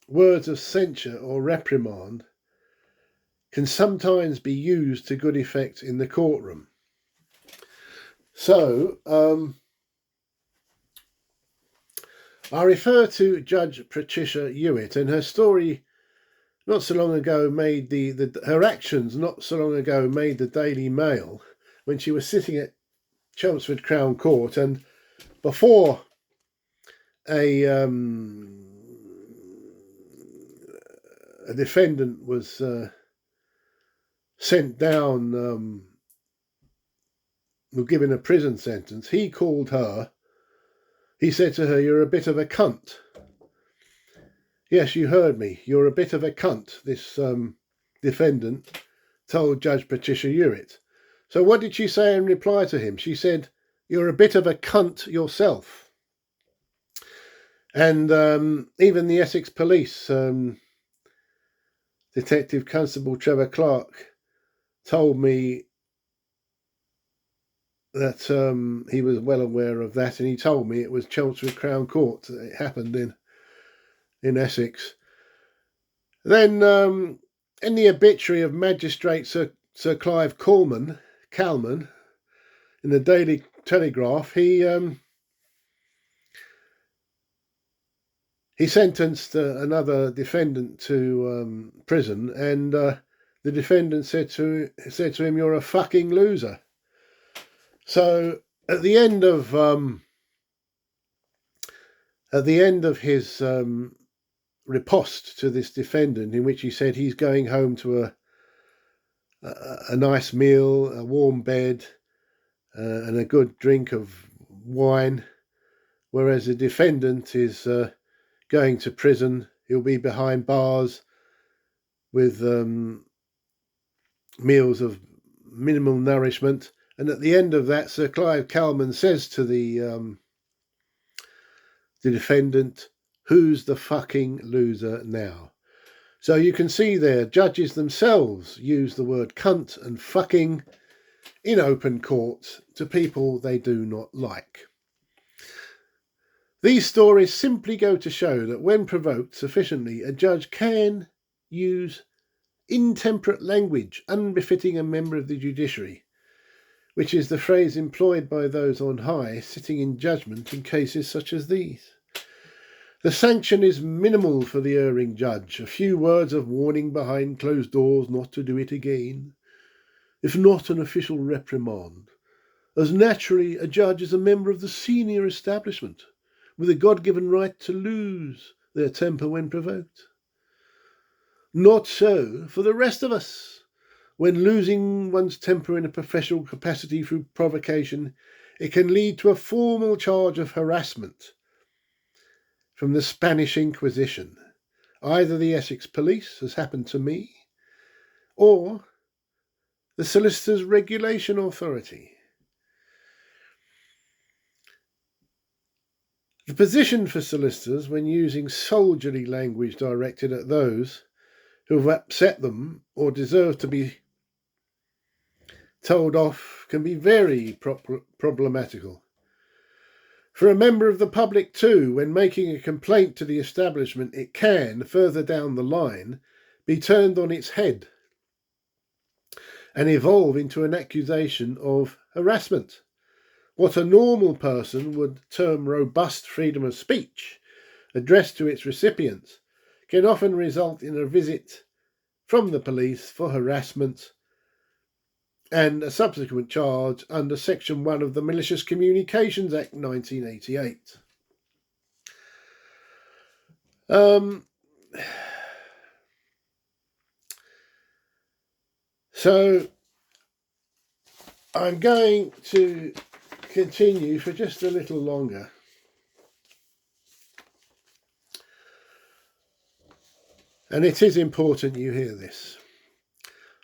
words of censure or reprimand can sometimes be used to good effect in the courtroom. So, I refer to Judge Patricia Hewitt, and her story not so long ago made her actions not so long ago made the Daily Mail when she was sitting at Chelmsford Crown Court, and before a defendant was sent down, given a prison sentence, he said to her, "You're a bit of a cunt." Yes, you heard me. "You're a bit of a cunt," this defendant told Judge Patricia Hewitt. So what did she say in reply to him? She said, "You're a bit of a cunt yourself." And even the Essex Police, Detective Constable Trevor Clark, told me that he was well aware of that, and he told me it was Chelmsford Crown Court that it happened in Essex. Then in the obituary of Magistrate Sir Clive Calman in the Daily Telegraph, he sentenced another defendant to prison, and the defendant said to him, "You're a fucking loser." So at the end of his riposte to this defendant, in which he said he's going home to a nice meal, a warm bed, and a good drink of wine, whereas the defendant is going to prison, he'll be behind bars with meals of minimal nourishment. And at the end of that, Sir Clive Calman says to the defendant, "Who's the fucking loser now?" So you can see there, judges themselves use the word cunt and fucking in open court to people they do not like. These stories simply go to show that when provoked sufficiently, a judge can use intemperate language unbefitting a member of the judiciary, which is the phrase employed by those on high sitting in judgment in cases such as these. The sanction is minimal for the erring judge, a few words of warning behind closed doors not to do it again, if not an official reprimand, as naturally a judge is a member of the senior establishment, with a God-given right to lose their temper when provoked. Not so for the rest of us. When losing one's temper in a professional capacity through provocation, it can lead to a formal charge of harassment from the Spanish Inquisition, either the Essex Police, as happened to me, or the Solicitors Regulation Authority. The position for solicitors when using soldierly language directed at those who have upset them or deserve to be told off can be very problematical. For a member of the public too, when making a complaint to the establishment, it can, further down the line, be turned on its head and evolve into an accusation of harassment. What a normal person would term robust freedom of speech, addressed to its recipients, can often result in a visit from the police for harassment and a subsequent charge under Section 1 of the Malicious Communications Act 1988. So I'm going to continue for just a little longer. And it is important you hear this.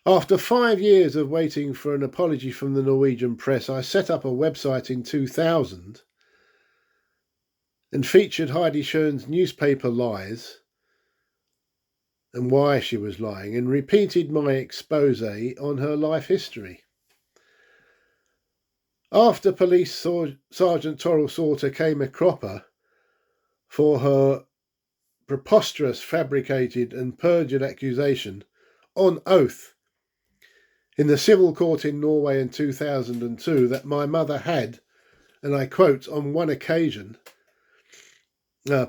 After 5 years of waiting for an apology from the Norwegian press, I set up a website in 2000 and featured Heidi Schön's newspaper lies and why she was lying, and repeated my expose on her life history. After Police Sergeant Toril Sauter came a cropper for her preposterous, fabricated and perjured accusation on oath in the civil court in Norway in 2002 that my mother had, and I quote, on one occasion,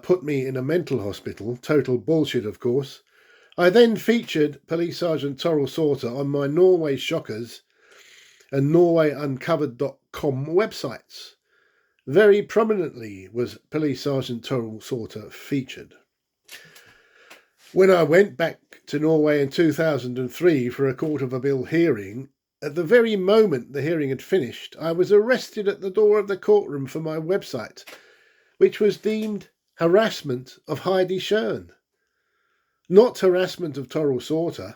put me in a mental hospital, total bullshit of course, I then featured Police Sergeant Toril Sauter on my Norway Shockers and NorwayUncovered.com websites. Very prominently was Police Sergeant Toril Sauter featured. When I went back to Norway in 2003 for a Court of Appeal hearing, at the very moment the hearing had finished, I was arrested at the door of the courtroom for my website, which was deemed harassment of Heidi Schön. Not harassment of Toril Sauter,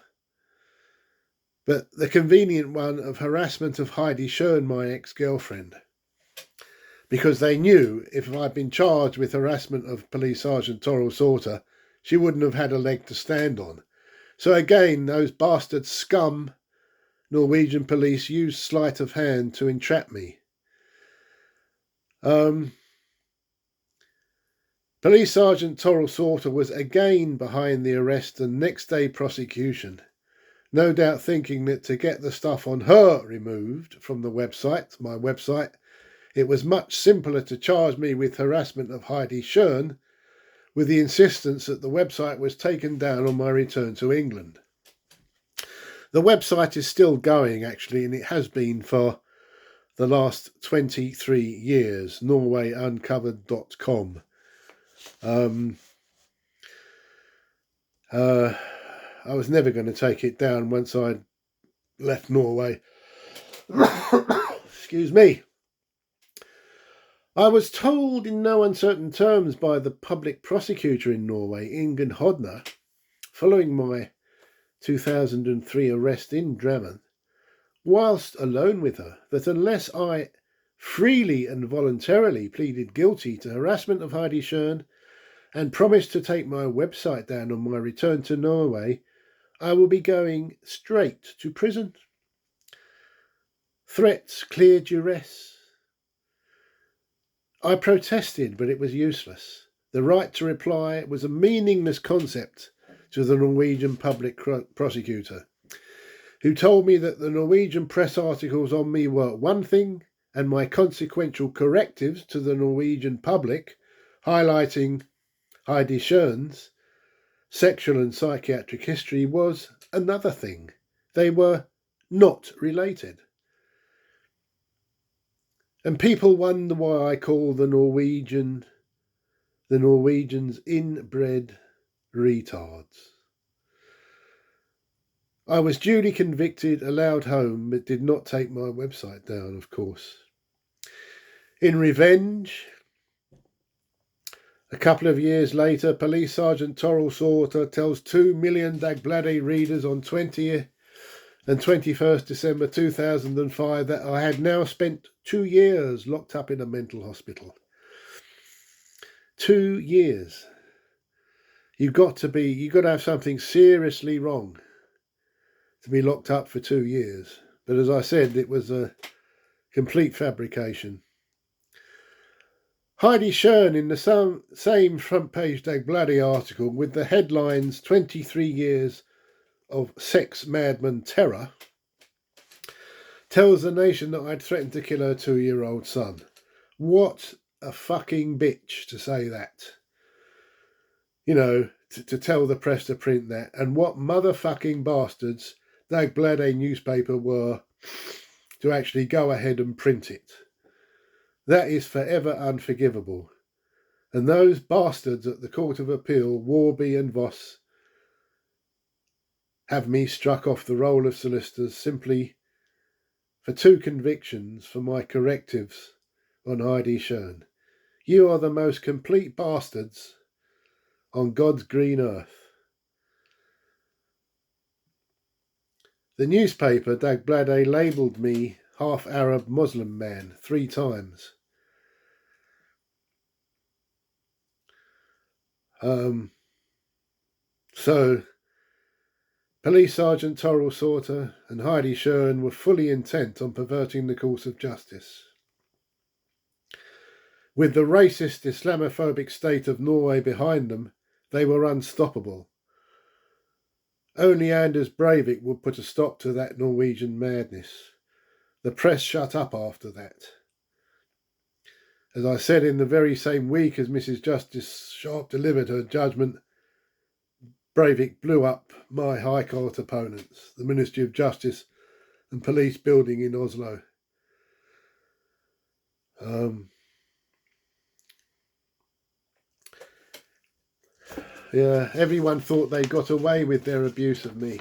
but the convenient one of harassment of Heidi Schön, my ex-girlfriend. Because they knew if I'd been charged with harassment of Police Sergeant Toril Sauter, she wouldn't have had a leg to stand on. So again, those bastard scum Norwegian police used sleight of hand to entrap me. Police Sergeant Toril Sauter was again behind the arrest and next day prosecution, no doubt thinking that to get the stuff on her removed from the website, my website, it was much simpler to charge me with harassment of Heidi Schön, with the insistence that the website was taken down on my return to England. The website is still going, actually, and it has been for the last 23 years, NorwayUncovered.com. I was never going to take it down once I'd left Norway. Excuse me. I was told in no uncertain terms by the public prosecutor in Norway, Ingen Hodner, following my 2003 arrest in Drammen, whilst alone with her, that unless I freely and voluntarily pleaded guilty to harassment of Heidi Schön and promised to take my website down on my return to Norway, I will be going straight to prison. Threats, clear duress. I protested, but it was useless. The right to reply was a meaningless concept to the Norwegian public prosecutor, who told me that the Norwegian press articles on me were one thing, and my consequential correctives to the Norwegian public, highlighting Heidi Schön's sexual and psychiatric history, was another thing. They were not related. And people wonder why I call the Norwegians inbred retards. I was duly convicted, allowed home, but did not take my website down, of course. In revenge, a couple of years later, Police Sergeant Toril Sauter tells 2 million Dagbladet readers on 20th and 21st December 2005 that I had now spent 2 years locked up in a mental hospital. 2 years. You've got to have something seriously wrong to be locked up for 2 years. But as I said, it was a complete fabrication. Heidi Schön, in the same front page Dagbladet article with the headlines 23 years of sex madman terror, tells the nation that I'd threatened to kill her 2-year-old son. What a fucking bitch to say that. You know, to tell the press to print that. And what motherfucking bastards Dagbladet newspaper were to actually go ahead and print it. That is forever unforgivable. And those bastards at the Court of Appeal, Warby and Voss, have me struck off the roll of solicitors simply for 2 convictions for my correctives on Heidi Schön. You are the most complete bastards on God's green earth. The newspaper Dagbladet labelled me half-Arab Muslim man 3 times. So, Police Sergeant Toril Sauter and Heidi Schön were fully intent on perverting the course of justice. With the racist Islamophobic state of Norway behind them, they were unstoppable. Only Anders Breivik would put a stop to that Norwegian madness. The press shut up after that. As I said, in the very same week as Mrs. Justice Sharp delivered her judgment, Breivik blew up my High Court opponents, the Ministry of Justice and Police building in Oslo. Everyone thought they got away with their abuse of me.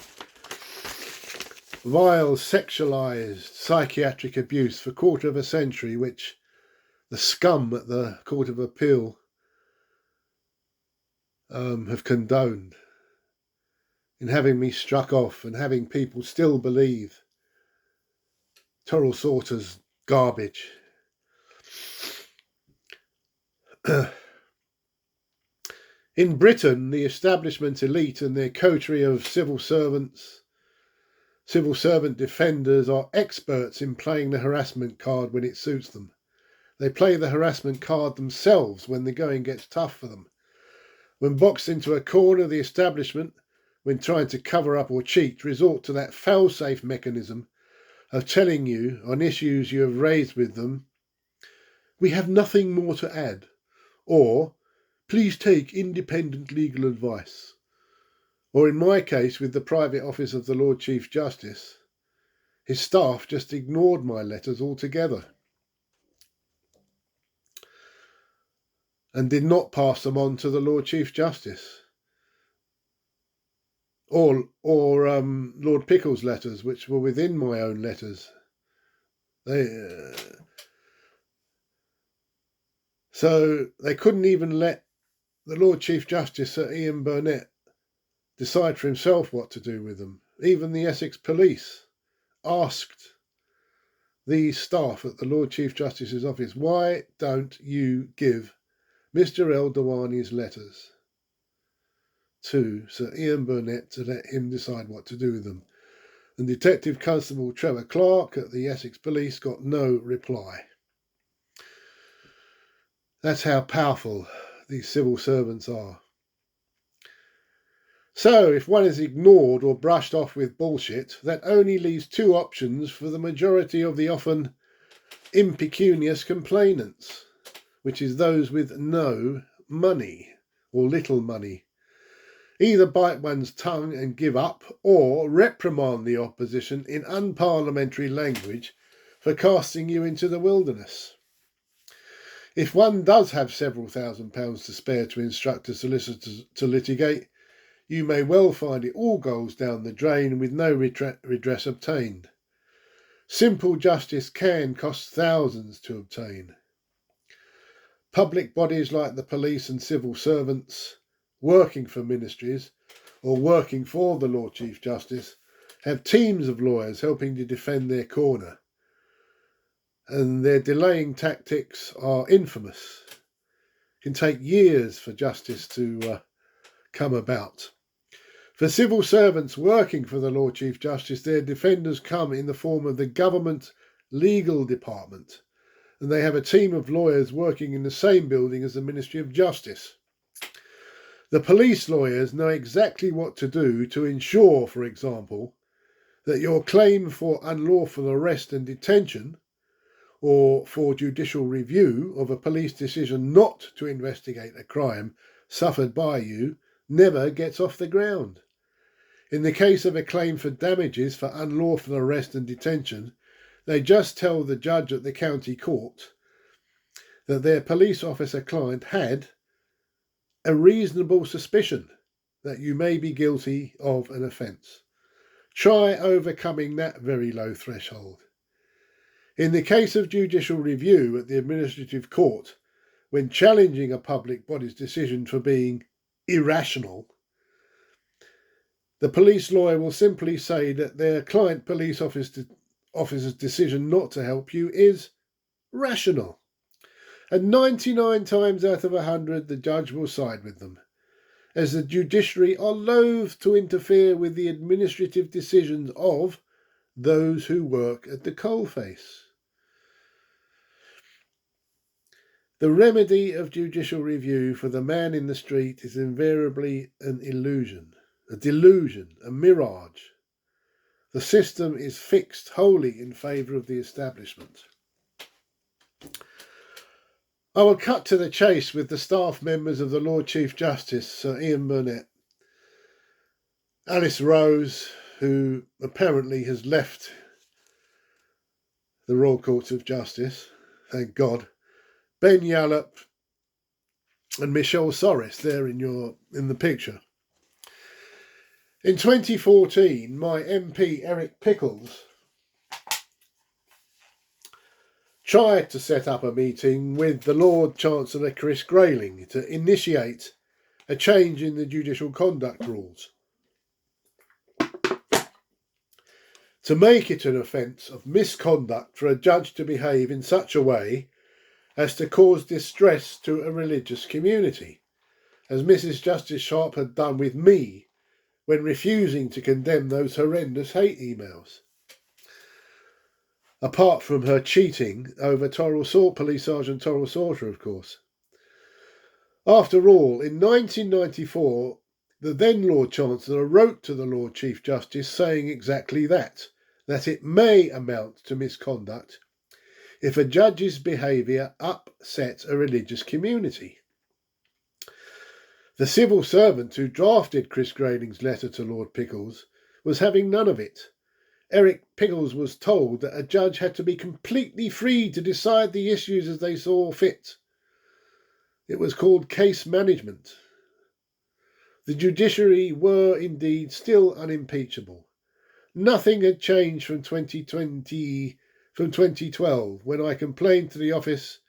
Vile, sexualised, psychiatric abuse for 1/4 of a century, which the scum at the Court of Appeal have condoned, in having me struck off and having people still believe Toril Sauter's garbage. In Britain, the establishment elite and their coterie of civil servant defenders are experts in playing the harassment card when it suits them. They play the harassment card themselves when the going gets tough for them. When boxed into a corner, the establishment, when trying to cover up or cheat, resort to that fail-safe mechanism of telling you on issues you have raised with them, "We have nothing more to add," or "Please take independent legal advice." Or in my case, with the private office of the Lord Chief Justice, his staff just ignored my letters altogether and did not pass them on to the Lord Chief Justice or Lord Pickle's letters, which were within my own letters. So they couldn't even let the Lord Chief Justice, Sir Ian Burnett, decide for himself what to do with them. Even the Essex Police asked the staff at the Lord Chief Justice's office, "Why don't you give Mr. El Dawani's letters to Sir Ian Burnett to let him decide what to do with them?" and Detective Constable Trevor Clark at the Essex Police got no reply. That's how powerful these civil servants are. So, if one is ignored or brushed off with bullshit, that only leaves two options for the majority of the often impecunious complainants, which is those with no money or little money. Either bite one's tongue and give up, or reprimand the opposition in unparliamentary language for casting you into the wilderness. If one does have several £1,000s to spare to instruct a solicitor to litigate, you may well find it all goes down the drain with no redress obtained. Simple justice can cost thousands to obtain. Public bodies like the police and civil servants, working for ministries or working for the Lord Chief Justice, have teams of lawyers helping to defend their corner. And their delaying tactics are infamous. It can take years for justice to come about. For civil servants working for the Lord Chief Justice, their defenders come in the form of the government legal department, and they have a team of lawyers working in the same building as the Ministry of Justice. The police lawyers know exactly what to do to ensure, for example, that your claim for unlawful arrest and detention, or for judicial review of a police decision not to investigate a crime suffered by you, never gets off the ground. In the case of a claim for damages for unlawful arrest and detention, they just tell the judge at the county court that their police officer client had a reasonable suspicion that you may be guilty of an offence. Try overcoming that very low threshold. In the case of judicial review at the administrative court, when challenging a public body's decision for being irrational, the police lawyer will simply say that their client police officer's decision not to help you is rational. And 99 times out of 100, the judge will side with them, as the judiciary are loath to interfere with the administrative decisions of those who work at the coalface. The remedy of judicial review for the man in the street is invariably an illusion, a delusion, a mirage. The system is fixed wholly in favour of the establishment. I will cut to the chase with the staff members of the Lord Chief Justice, Sir Ian Burnett. Alice Rose, who apparently has left the Royal Court of Justice, thank God. Ben Yallop and Michelle Soris there in the picture. In 2014, my MP Eric Pickles tried to set up a meeting with the Lord Chancellor Chris Grayling to initiate a change in the judicial conduct rules, to make it an offence of misconduct for a judge to behave in such a way as to cause distress to a religious community, as Mrs. Justice Sharp had done with me when refusing to condemn those horrendous hate emails. Apart from her cheating over Police Sergeant Torrell Sauter, of course. After all, in 1994, the then Lord Chancellor wrote to the Lord Chief Justice saying exactly that it may amount to misconduct if a judge's behaviour upsets a religious community. The civil servant who drafted Chris Grayling's letter to Lord Pickles was having none of it. Eric Pickles was told that a judge had to be completely free to decide the issues as they saw fit. It was called case management. The judiciary were indeed still unimpeachable. Nothing had changed from 2012, when I complained to the Office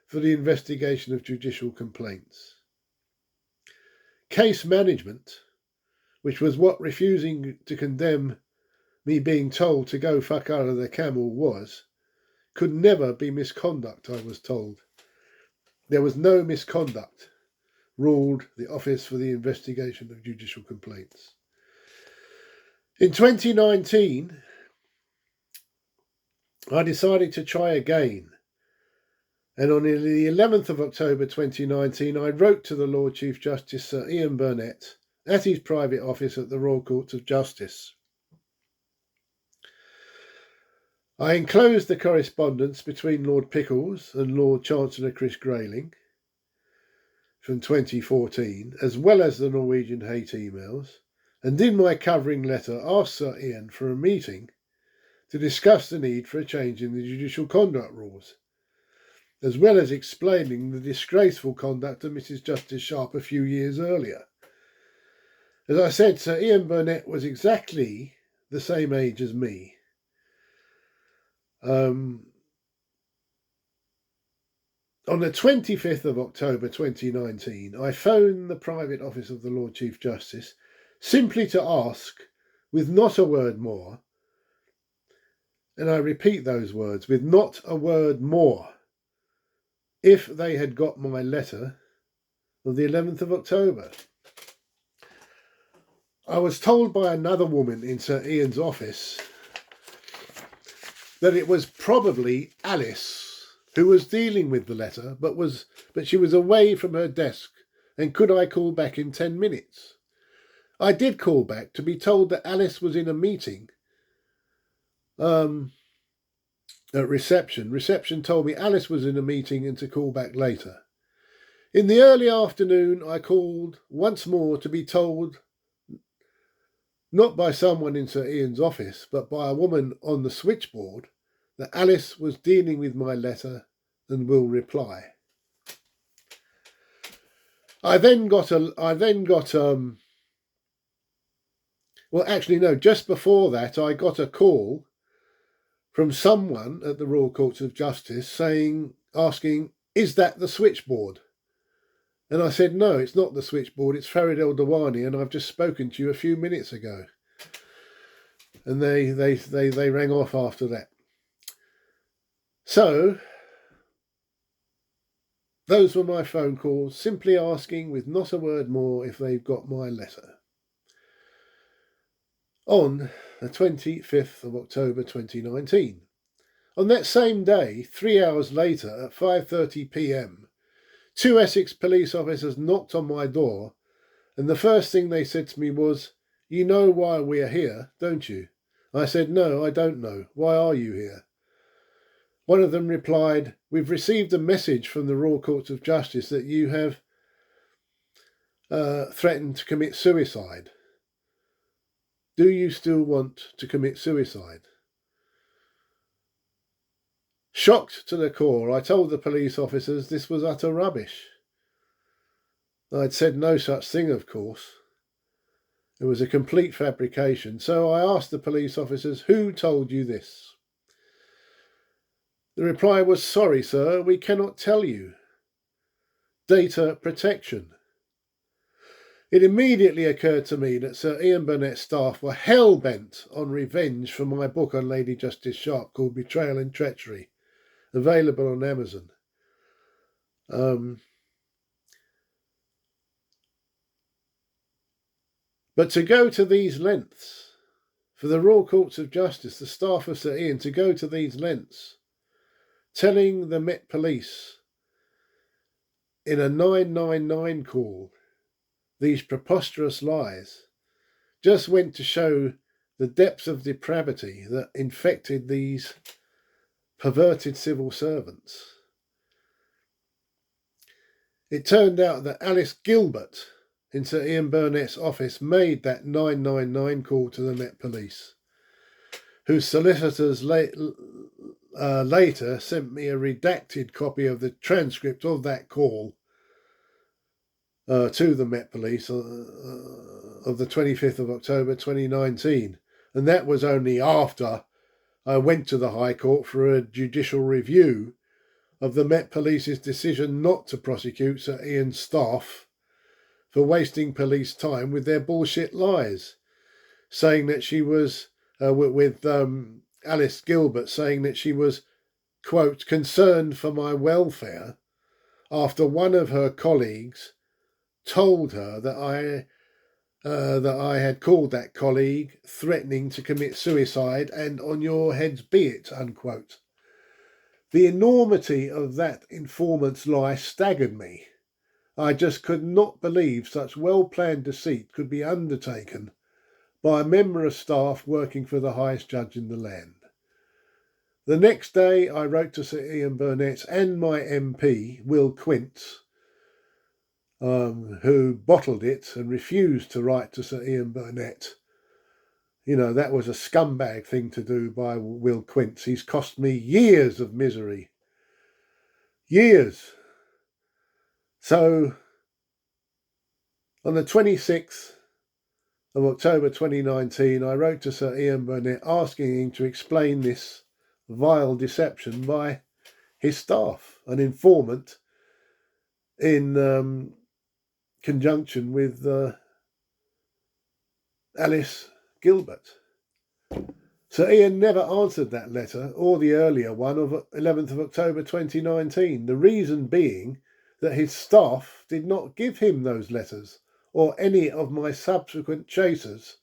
for the Investigation of Judicial Complaints. Case management, which was what refusing to condemn me being told to go fuck out of the camel was, could never be misconduct, I was told. There was no misconduct, ruled the Office for the Investigation of Judicial Complaints. In 2019, I decided to try again. And on the 11th of October 2019, I wrote to the Lord Chief Justice Sir Ian Burnett at his private office at the Royal Courts of Justice. I enclosed the correspondence between Lord Pickles and Lord Chancellor Chris Grayling from 2014, as well as the Norwegian hate emails, and in my covering letter asked Sir Ian for a meeting to discuss the need for a change in the judicial conduct rules, as well as explaining the disgraceful conduct of Mrs. Justice Sharp a few years earlier. As I said, Sir Ian Burnett was exactly the same age as me. On the 25th of October 2019, I phoned the private office of the Lord Chief Justice simply to ask, with not a word more, and I repeat those words, with not a word more, if they had got my letter of the 11th of October. I was told by another woman in Sir Ian's office that it was probably Alice who was dealing with the letter, but she was away from her desk, and could I call back in 10 minutes? I did call back to be told that Alice was in a meeting at reception. Reception told me Alice was in a meeting and to call back later. In the early afternoon, I called once more to be told, not by someone in Sir Ian's office, but by a woman on the switchboard, that Alice was dealing with my letter and will reply. Just before that, I got a call from someone at the Royal Courts of Justice asking, is that the switchboard? And I said, no, it's not the switchboard, it's Farid El Dawani, and I've just spoken to you a few minutes ago. And they rang off after that. So, those were my phone calls, simply asking with not a word more if they've got my letter. On the 25th of October 2019. On that same day, 3 hours later, at 5:30 p.m, 2 Essex police officers knocked on my door, and the first thing they said to me was, "You know why we are here, don't you?" I said, "No, I don't know. Why are you here?" One of them replied, "We've received a message from the Royal Courts of Justice that you have threatened to commit suicide. Do you still want to commit suicide?" Shocked to the core, I told the police officers this was utter rubbish. I'd said no such thing, of course. It was a complete fabrication, so I asked the police officers, "Who told you this?" The reply was, "Sorry, sir, we cannot tell you. Data protection." It immediately occurred to me that Sir Ian Burnett's staff were hell-bent on revenge for my book on Lady Justice Sharp called Betrayal and Treachery, available on Amazon. But to go to these lengths, for the Royal Courts of Justice, the staff of Sir Ian, to go to these lengths, telling the Met Police in a 999 call these preposterous lies, just went to show the depths of depravity that infected these perverted civil servants. It turned out that Alice Gilbert in Sir Ian Burnett's office made that 999 call to the Met Police, whose solicitors later sent me a redacted copy of the transcript of that call to the Met Police of the 25th of October 2019. And that was only after I went to the High Court for a judicial review of the Met Police's decision not to prosecute Sir Ian's staff for wasting police time with their bullshit lies, saying that she was, with Alice Gilbert saying that she was, quote, concerned for my welfare after one of her colleagues told her that I that I had called that colleague threatening to commit suicide, and on your heads be it, unquote. The enormity of that informant's lie staggered me. I just could not believe such well-planned deceit could be undertaken by a member of staff working for the highest judge in the land. The next day I wrote to Sir Ian Burnett and my MP, Will Quince, who bottled it and refused to write to Sir Ian Burnett. You know, that was a scumbag thing to do by Will Quince. He's cost me years of misery. Years. So, on the 26th of October 2019, I wrote to Sir Ian Burnett asking him to explain this vile deception by his staff, an informant, in conjunction with Alice Gilbert. Sir Ian never answered that letter or the earlier one of 11th of October 2019, the reason being that his staff did not give him those letters or any of my subsequent chasers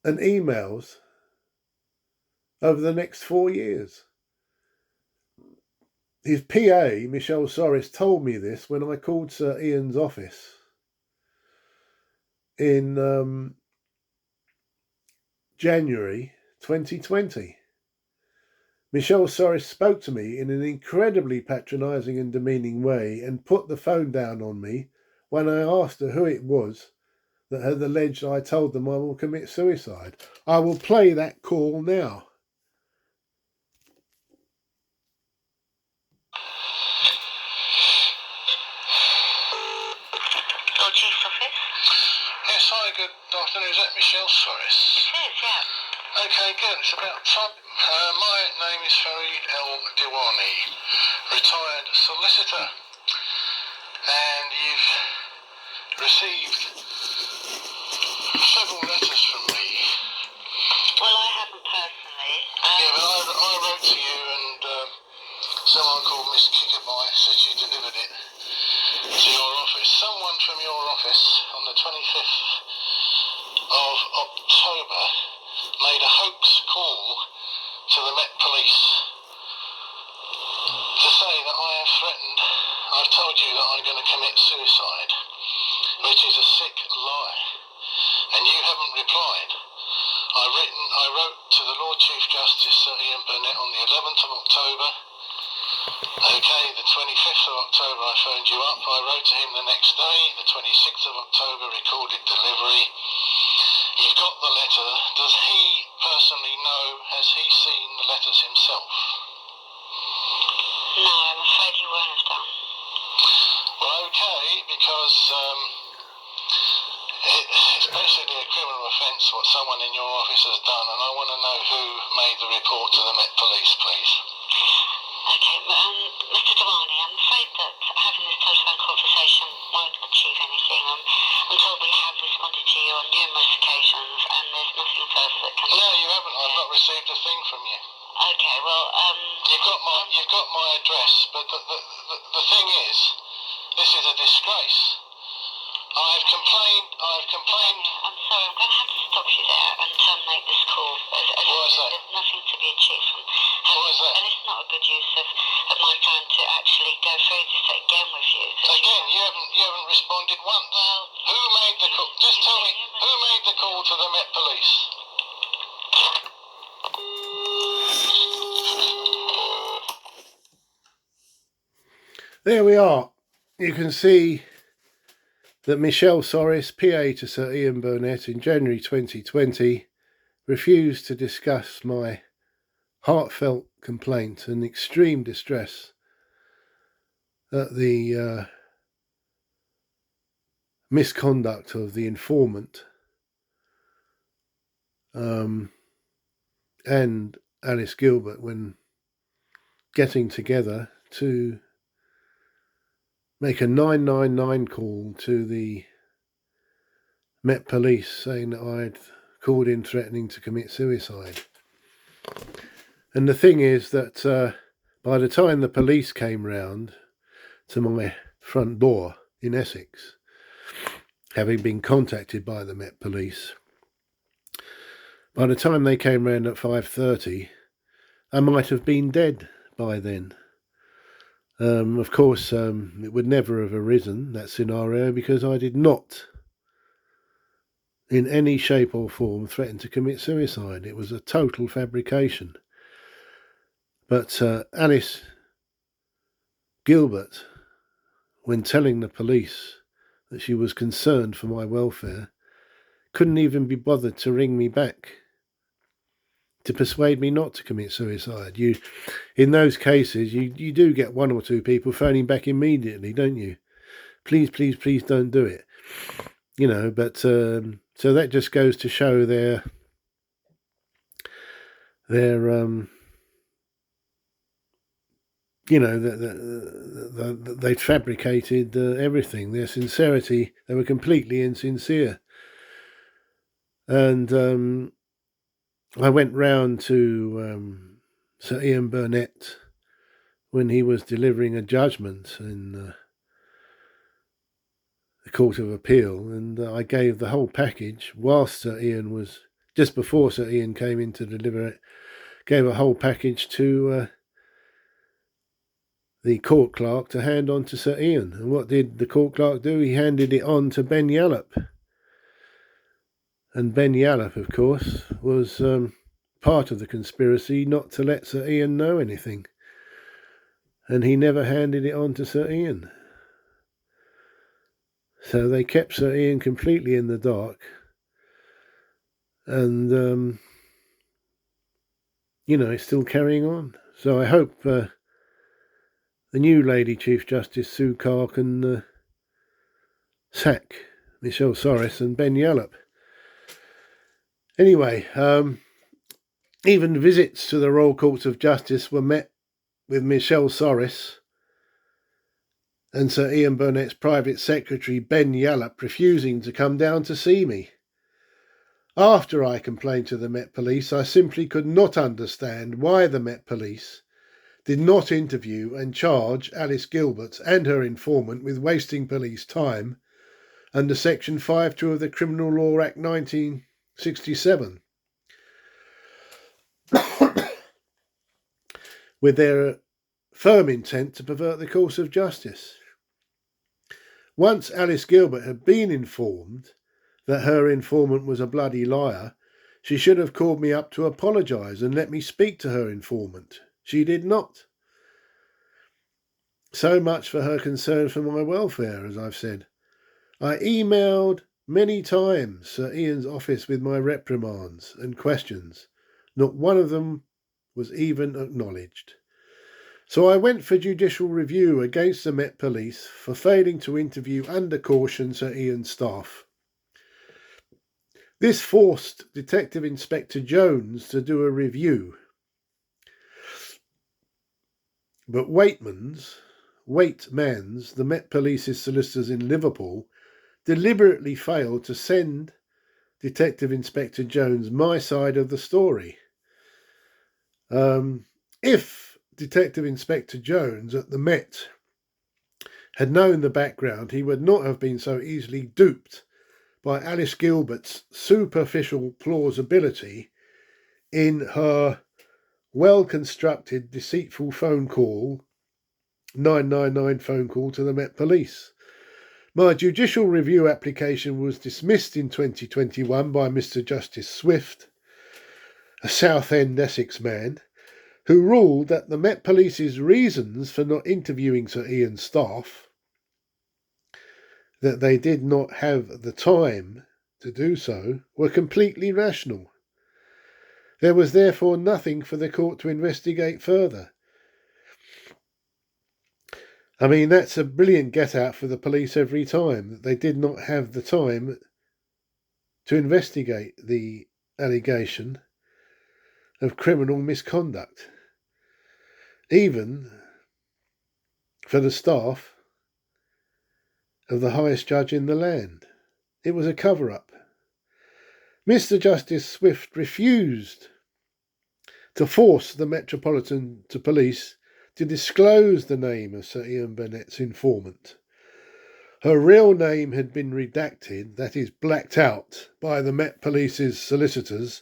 and emails over the next 4 years. His PA, Michelle Soris, told me this when I called Sir Ian's office in January 2020. Michelle Soris spoke to me in an incredibly patronising and demeaning way and put the phone down on me when I asked her who it was that had alleged I told them I will commit suicide. I will play that call now. Lord Chief's office? Yes, hi, good afternoon. Is that Michelle Soris? It is, yeah. Okay, good. It's about time. My name is Farid El Diwani, retired solicitor, and you've received several letters from me. Well, I haven't personally. Yeah, but I wrote to you, and someone called Miss Kickaby said she delivered it to your office. Someone from your office on the 25th of October made a hoax call to the Met Police to say that I've told you that I'm going to commit suicide, which is a sick lie, and you haven't replied. I wrote to the Lord Chief Justice Sir Ian Burnett on the 11th of October. Okay, the 25th of October I phoned you up. I wrote to him the next day, the 26th of October, recorded delivery. You've got the letter. Does he personally know, has he seen the letters himself? No, I'm afraid he won't have done. Well, okay, because it's basically a criminal offence what someone in your office has done, and I want to know who made the report to the Met Police, please. Okay, Mr. Diwani, I'm afraid that having this telephone conversation won't achieve anything. I'm told we have responded to you on numerous occasions, and there's nothing further that can... No, you haven't. I've not received a thing from you. Okay, well, You've got my address, but the thing is, this is a disgrace. I've complained. I'm sorry, I'm going to have to stop you there and terminate this call. Why is that? There's nothing to be achieved from... Why is that? And it's not a good use of my time to actually go through this again with you. Again, you haven't responded once. Well... Who made the call? Just tell me, who made the call to the Met Police? There we are. You can see that Michelle Soris, PA to Sir Ian Burnett in January 2020, refused to discuss my heartfelt complaint and extreme distress at the misconduct of the informant and Alice Gilbert when getting together to make a 999 call to the Met Police saying that I'd called in threatening to commit suicide. And the thing is that by the time the police came round to my front door in Essex, having been contacted by the Met Police. By the time they came round at 5:30, I might have been dead by then. Of course, it would never have arisen, that scenario, because I did not, in any shape or form, threaten to commit suicide. It was a total fabrication. But Alice Gilbert, when telling the police that she was concerned for my welfare, couldn't even be bothered to ring me back to persuade me not to commit suicide. In those cases, you do get one or two people phoning back immediately, don't you? Please, please, please don't do it. But so that just goes to show their they'd fabricated everything. Their sincerity, they were completely insincere. And I went round to Sir Ian Burnett when he was delivering a judgment in the Court of Appeal, and I gave the whole package whilst Sir Ian was, just before Sir Ian came in to deliver it, gave a whole package to the court clerk to hand on to Sir Ian. And what did the court clerk do? He handed it on to Ben Yallop. And Ben Yallop, of course, was part of the conspiracy not to let Sir Ian know anything. And he never handed it on to Sir Ian. So they kept Sir Ian completely in the dark. And, it's still carrying on. So I hope the new Lady Chief Justice Sue Carr can sack Michelle Soros and Ben Yallop. Anyway, even visits to the Royal Courts of Justice were met with Michelle Soros and Sir Ian Burnett's private secretary Ben Yallop refusing to come down to see me. After I complained to the Met Police, I simply could not understand why the Met Police did not interview and charge Alice Gilbert and her informant with wasting police time under Section 5.2 of the Criminal Law Act 1967, with their firm intent to pervert the course of justice. Once Alice Gilbert had been informed that her informant was a bloody liar, she should have called me up to apologise and let me speak to her informant. She did not. So much for her concern for my welfare, as I've said. I emailed many times Sir Ian's office with my reprimands and questions. Not one of them was even acknowledged. So I went for judicial review against the Met Police for failing to interview under caution Sir Ian's staff. This forced Detective Inspector Jones to do a review. But Waitmans, the Met Police's solicitors in Liverpool, deliberately failed to send Detective Inspector Jones my side of the story. If Detective Inspector Jones at the Met had known the background, he would not have been so easily duped by Alice Gilbert's superficial plausibility in her well-constructed, deceitful phone call, 999 phone call to the Met Police. My judicial review application was dismissed in 2021 by Mr. Justice Swift, a Southend Essex man, who ruled that the Met Police's reasons for not interviewing Sir Ian's staff, that they did not have the time to do so, were completely rational. There was therefore nothing for the court to investigate further. I mean, that's a brilliant get-out for the police every time, that they did not have the time to investigate the allegation of criminal misconduct, even for the staff of the highest judge in the land. It was a cover-up. Mr. Justice Swift refused to force the Metropolitan Police to disclose the name of Sir Ian Burnett's informant. Her real name had been redacted, that is, blacked out, by the Met Police's solicitors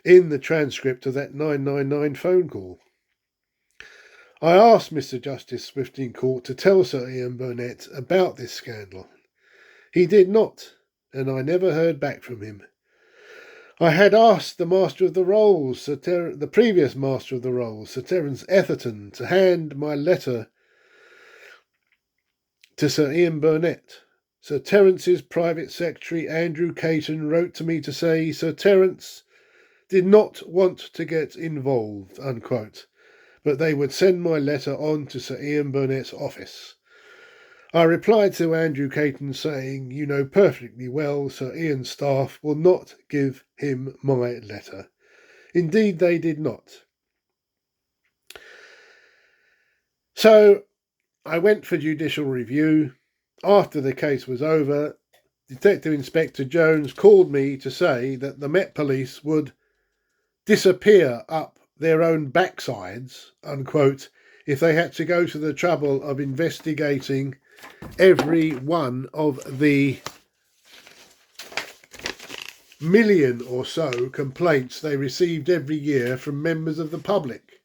in the transcript of that 999 phone call. I asked Mr. Justice Swift in court to tell Sir Ian Burnett about this scandal. He did not, and I never heard back from him. I had asked the Master of the Rolls, the previous Master of the Rolls, Sir Terence Etherton, to hand my letter to Sir Ian Burnett. Sir Terence's private secretary, Andrew Caton, wrote to me to say Sir Terence did not want to get involved, unquote, but they would send my letter on to Sir Ian Burnett's office. I replied to Andrew Caton saying, you know perfectly well Sir Ian's staff will not give him my letter. Indeed, they did not. So I went for judicial review. After the case was over, Detective Inspector Jones called me to say that the Met Police would disappear up their own backsides, unquote, if they had to go to the trouble of investigating every one of the million or so complaints they received every year from members of the public.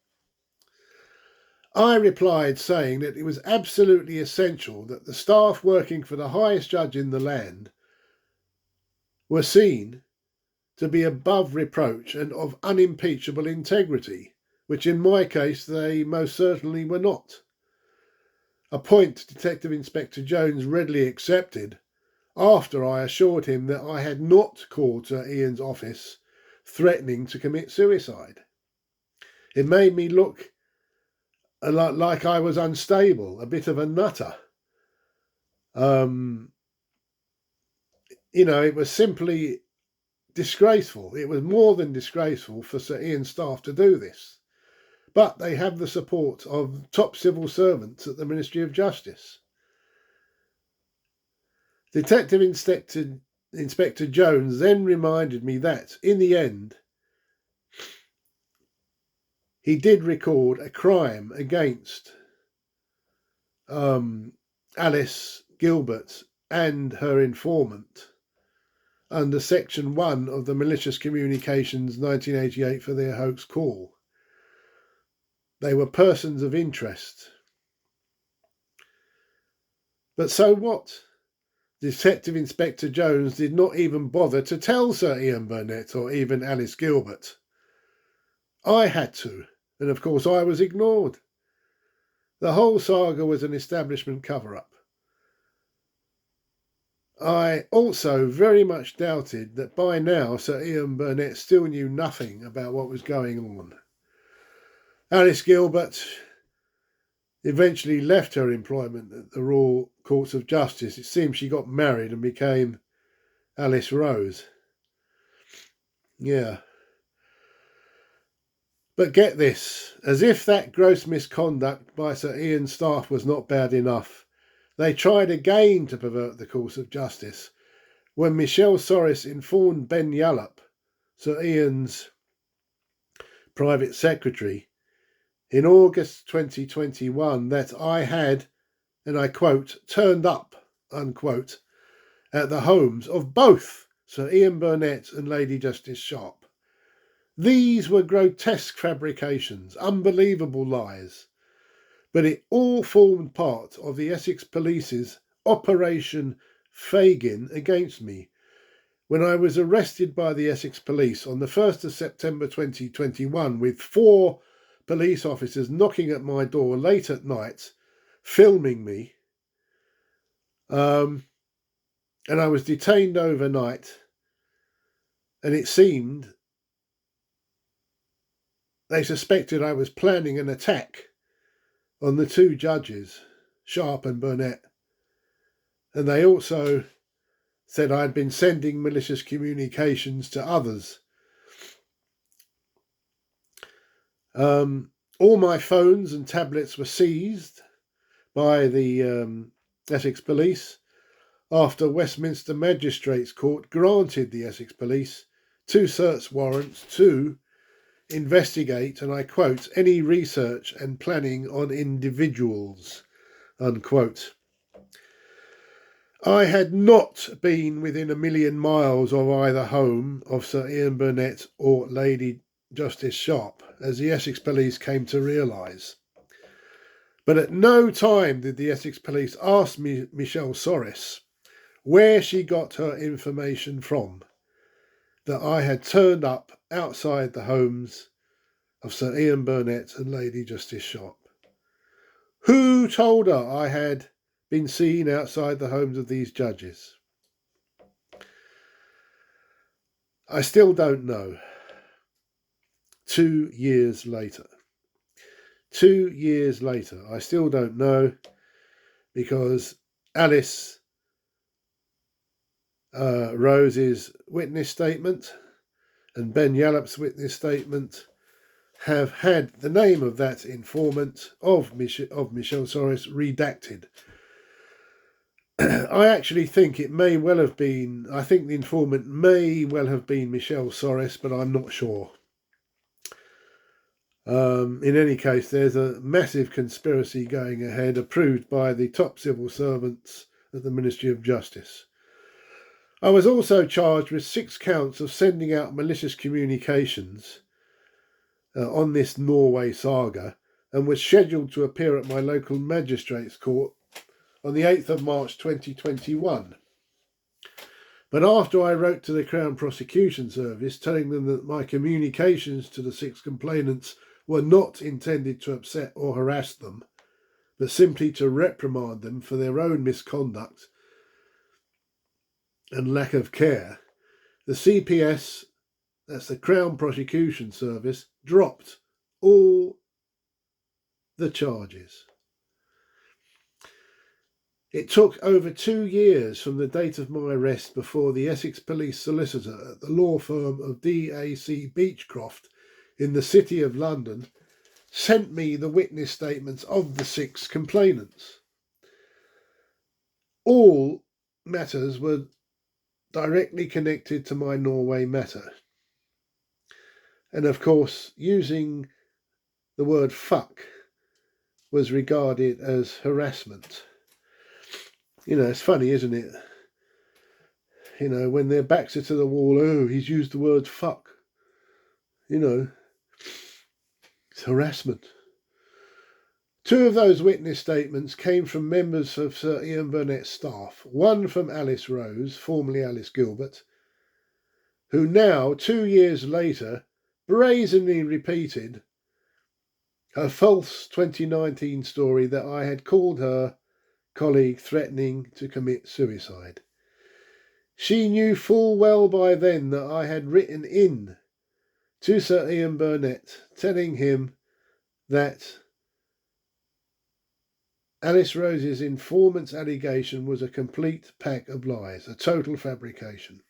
I replied saying that it was absolutely essential that the staff working for the highest judge in the land were seen to be above reproach and of unimpeachable integrity, which in my case they most certainly were not. A point Detective Inspector Jones readily accepted after I assured him that I had not called Sir Ian's office threatening to commit suicide. It made me look a lot like I was unstable, a bit of a nutter. It was simply disgraceful. It was more than disgraceful for Sir Ian's staff to do this. But they have the support of top civil servants at the Ministry of Justice. Detective Inspector Jones then reminded me that, in the end, he did record a crime against Alice Gilbert and her informant under Section 1 of the Malicious Communications 1988 for their hoax call. They were persons of interest. But so what? Detective Inspector Jones did not even bother to tell Sir Ian Burnett or even Alice Gilbert. I had to, and of course I was ignored. The whole saga was an establishment cover-up. I also very much doubted that by now Sir Ian Burnett still knew nothing about what was going on. Alice Gilbert eventually left her employment at the Royal Courts of Justice. It seems she got married and became Alice Rose. Yeah. But get this, as if that gross misconduct by Sir Ian's staff was not bad enough, they tried again to pervert the course of justice when Michelle Soris informed Ben Yallop, Sir Ian's private secretary, in August 2021 that I had, and I quote, turned up, unquote, at the homes of both Sir Ian Burnett and Lady Justice Sharp. These were grotesque fabrications, unbelievable lies, but it all formed part of the Essex Police's Operation Fagin against me. When I was arrested by the Essex Police on the 1st of September 2021 with 4 police officers knocking at my door late at night, filming me, and I was detained overnight, and it seemed they suspected I was planning an attack on the 2 judges, Sharp and Burnett, and they also said I'd been sending malicious communications to others. All my phones and tablets were seized by the Essex Police after Westminster Magistrates Court granted the Essex Police 2 search warrants to investigate, and I quote, any research and planning on individuals, unquote. I had not been within a million miles of either home of Sir Ian Burnett or Lady Justice Sharp, as the Essex Police came to realise. But at no time did the Essex Police ask Michelle Sorris where she got her information from that I had turned up outside the homes of Sir Ian Burnett and Lady Justice Sharp. Who told her I had been seen outside the homes of these judges? I still don't know. 2 years later. 2 years later, I still don't know, because Alice Rose's witness statement and Ben Yallop's witness statement have had the name of that informant, of Michelle Sorris, redacted. I actually think it may well have been, I think the informant may well have been Michelle Sorris, but I'm not sure. In any case, there's a massive conspiracy going ahead, approved by the top civil servants at the Ministry of Justice. I was also charged with 6 counts of sending out malicious communications on this Norway saga, and was scheduled to appear at my local magistrates' court on the 8th of March 2021. But after I wrote to the Crown Prosecution Service telling them that my communications to the 6 complainants were not intended to upset or harass them, but simply to reprimand them for their own misconduct and lack of care, the CPS, that's the Crown Prosecution Service, dropped all the charges. It took over 2 years from the date of my arrest before the Essex Police solicitor at the law firm of DAC Beechcroft in the City of London sent me the witness statements of the 6 complainants. All matters were directly connected to my Norway matter. And of course, using the word fuck was regarded as harassment. You know, it's funny, isn't it? You know, when their backs are to the wall, oh, he's used the word fuck. You know, it's harassment. 2 of those witness statements came from members of Sir Ian Burnett's staff. One from Alice Rose, formerly Alice Gilbert, who now, 2 years later, brazenly repeated her false 2019 story that I had called her colleague threatening to commit suicide. She knew full well by then that I had written in to Sir Ian Burnett telling him that Alice Rose's informant's allegation was a complete pack of lies, a total fabrication.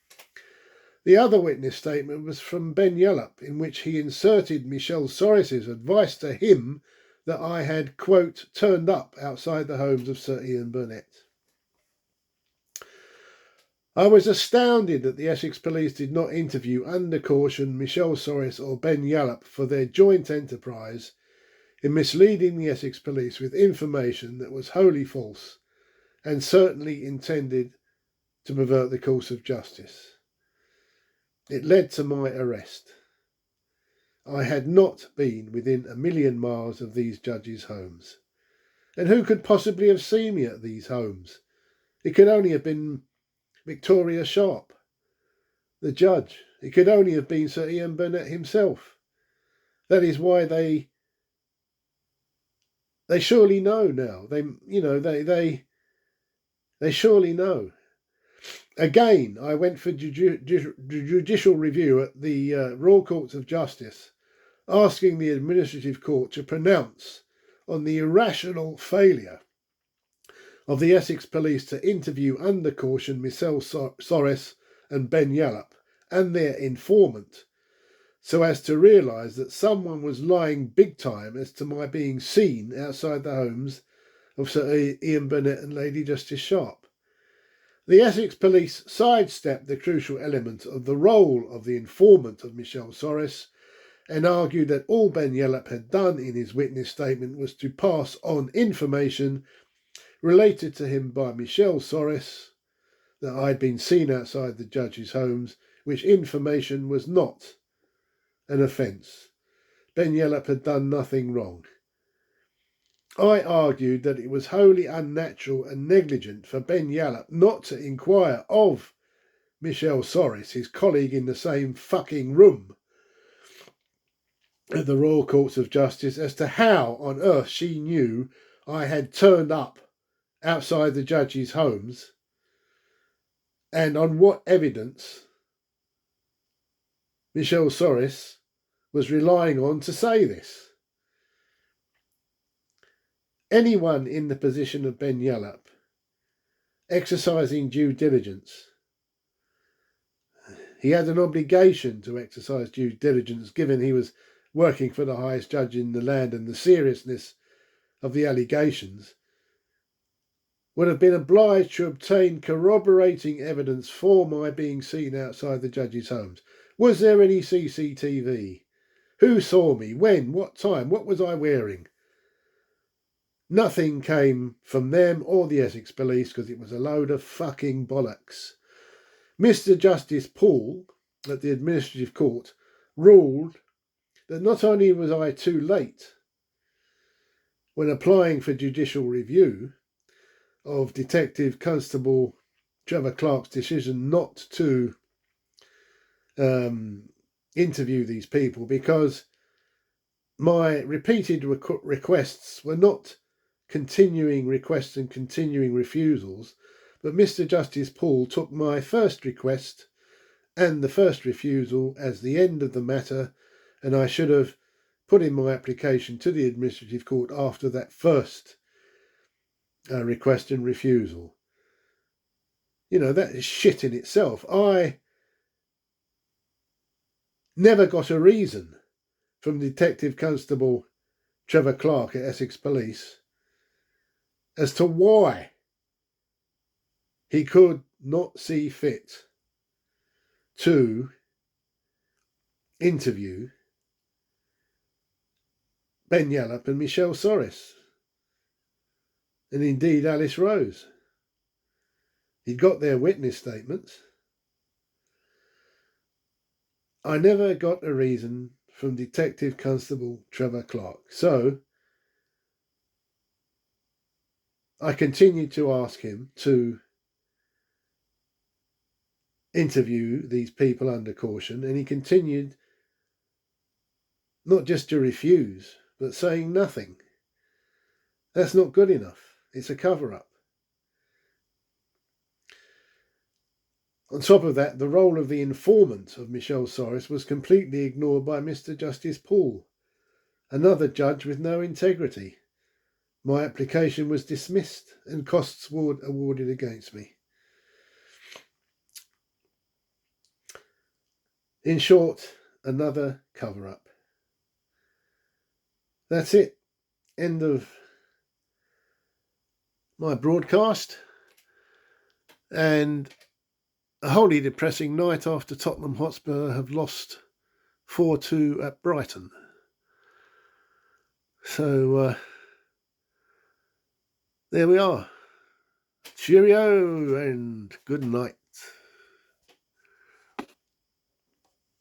The other witness statement was from Ben Yallop, in which he inserted Michelle Sorris's advice to him that I had, quote, turned up outside the homes of Sir Ian Burnett. I was astounded that the Essex Police did not interview under caution Michelle Sorris or Ben Yallop for their joint enterprise in misleading the Essex Police with information that was wholly false and certainly intended to pervert the course of justice. It led to my arrest. I had not been within a million miles of these judges' homes. And who could possibly have seen me at these homes? It could only have been Victoria Sharp, the judge. It could only have been Sir Ian Burnett himself. That is why they surely know now. They surely know. Again, I went for judicial review at the Royal Courts of Justice, asking the Administrative Court to pronounce on the irrational failure of the Essex Police to interview under caution Michelle Sorris and Ben Yallop and their informant, so as to realise that someone was lying big time as to my being seen outside the homes of Sir Ian Burnett and Lady Justice Sharp. The Essex Police sidestepped the crucial element of the role of the informant of Michelle Sorris and argued that all Ben Yallop had done in his witness statement was to pass on information related to him by Michelle Sorris that I'd been seen outside the judges' homes, which information was not an offence. Ben Yellop had done nothing wrong. I argued that it was wholly unnatural and negligent for Ben Yallop not to inquire of Michelle Soris, his colleague in the same fucking room at the Royal Courts of Justice, as to how on earth she knew I had turned up outside the judges' homes and on what evidence Michelle Soris was relying on to say this. Anyone in the position of Ben Yallop, exercising due diligence, he had an obligation to exercise due diligence given he was working for the highest judge in the land and the seriousness of the allegations, would have been obliged to obtain corroborating evidence for my being seen outside the judges' homes. Was there any CCTV? Who saw me? When? What time? What was I wearing? Nothing came from them or the Essex Police because it was a load of fucking bollocks. Mr. Justice Paul at the Administrative Court ruled that not only was I too late when applying for judicial review of Detective Constable Trevor Clark's decision not to interview these people, because my repeated requests were not continuing requests and continuing refusals, but Mr. Justice Paul took my first request and the first refusal as the end of the matter, and I should have put in my application to the Administrative Court after that first request and refusal. You know, that is shit in itself. I never got a reason from Detective Constable Trevor Clark at Essex Police as to why he could not see fit to interview Ben Yallop and Michelle Soris, and indeed Alice Rose. He got their witness statements. I never got a reason from Detective Constable Trevor Clark, so I continued to ask him to interview these people under caution, and he continued not just to refuse, but saying nothing. That's not good enough. It's a cover-up. On top of that, the role of the informant of Michelle Soris was completely ignored by Mr. Justice Paul, another judge with no integrity. My application was dismissed and costs were awarded against me. In short, another cover-up. That's it. End of my broadcast. And a wholly depressing night after Tottenham Hotspur have lost 4-2 at Brighton. So there we are. Cheerio and good night.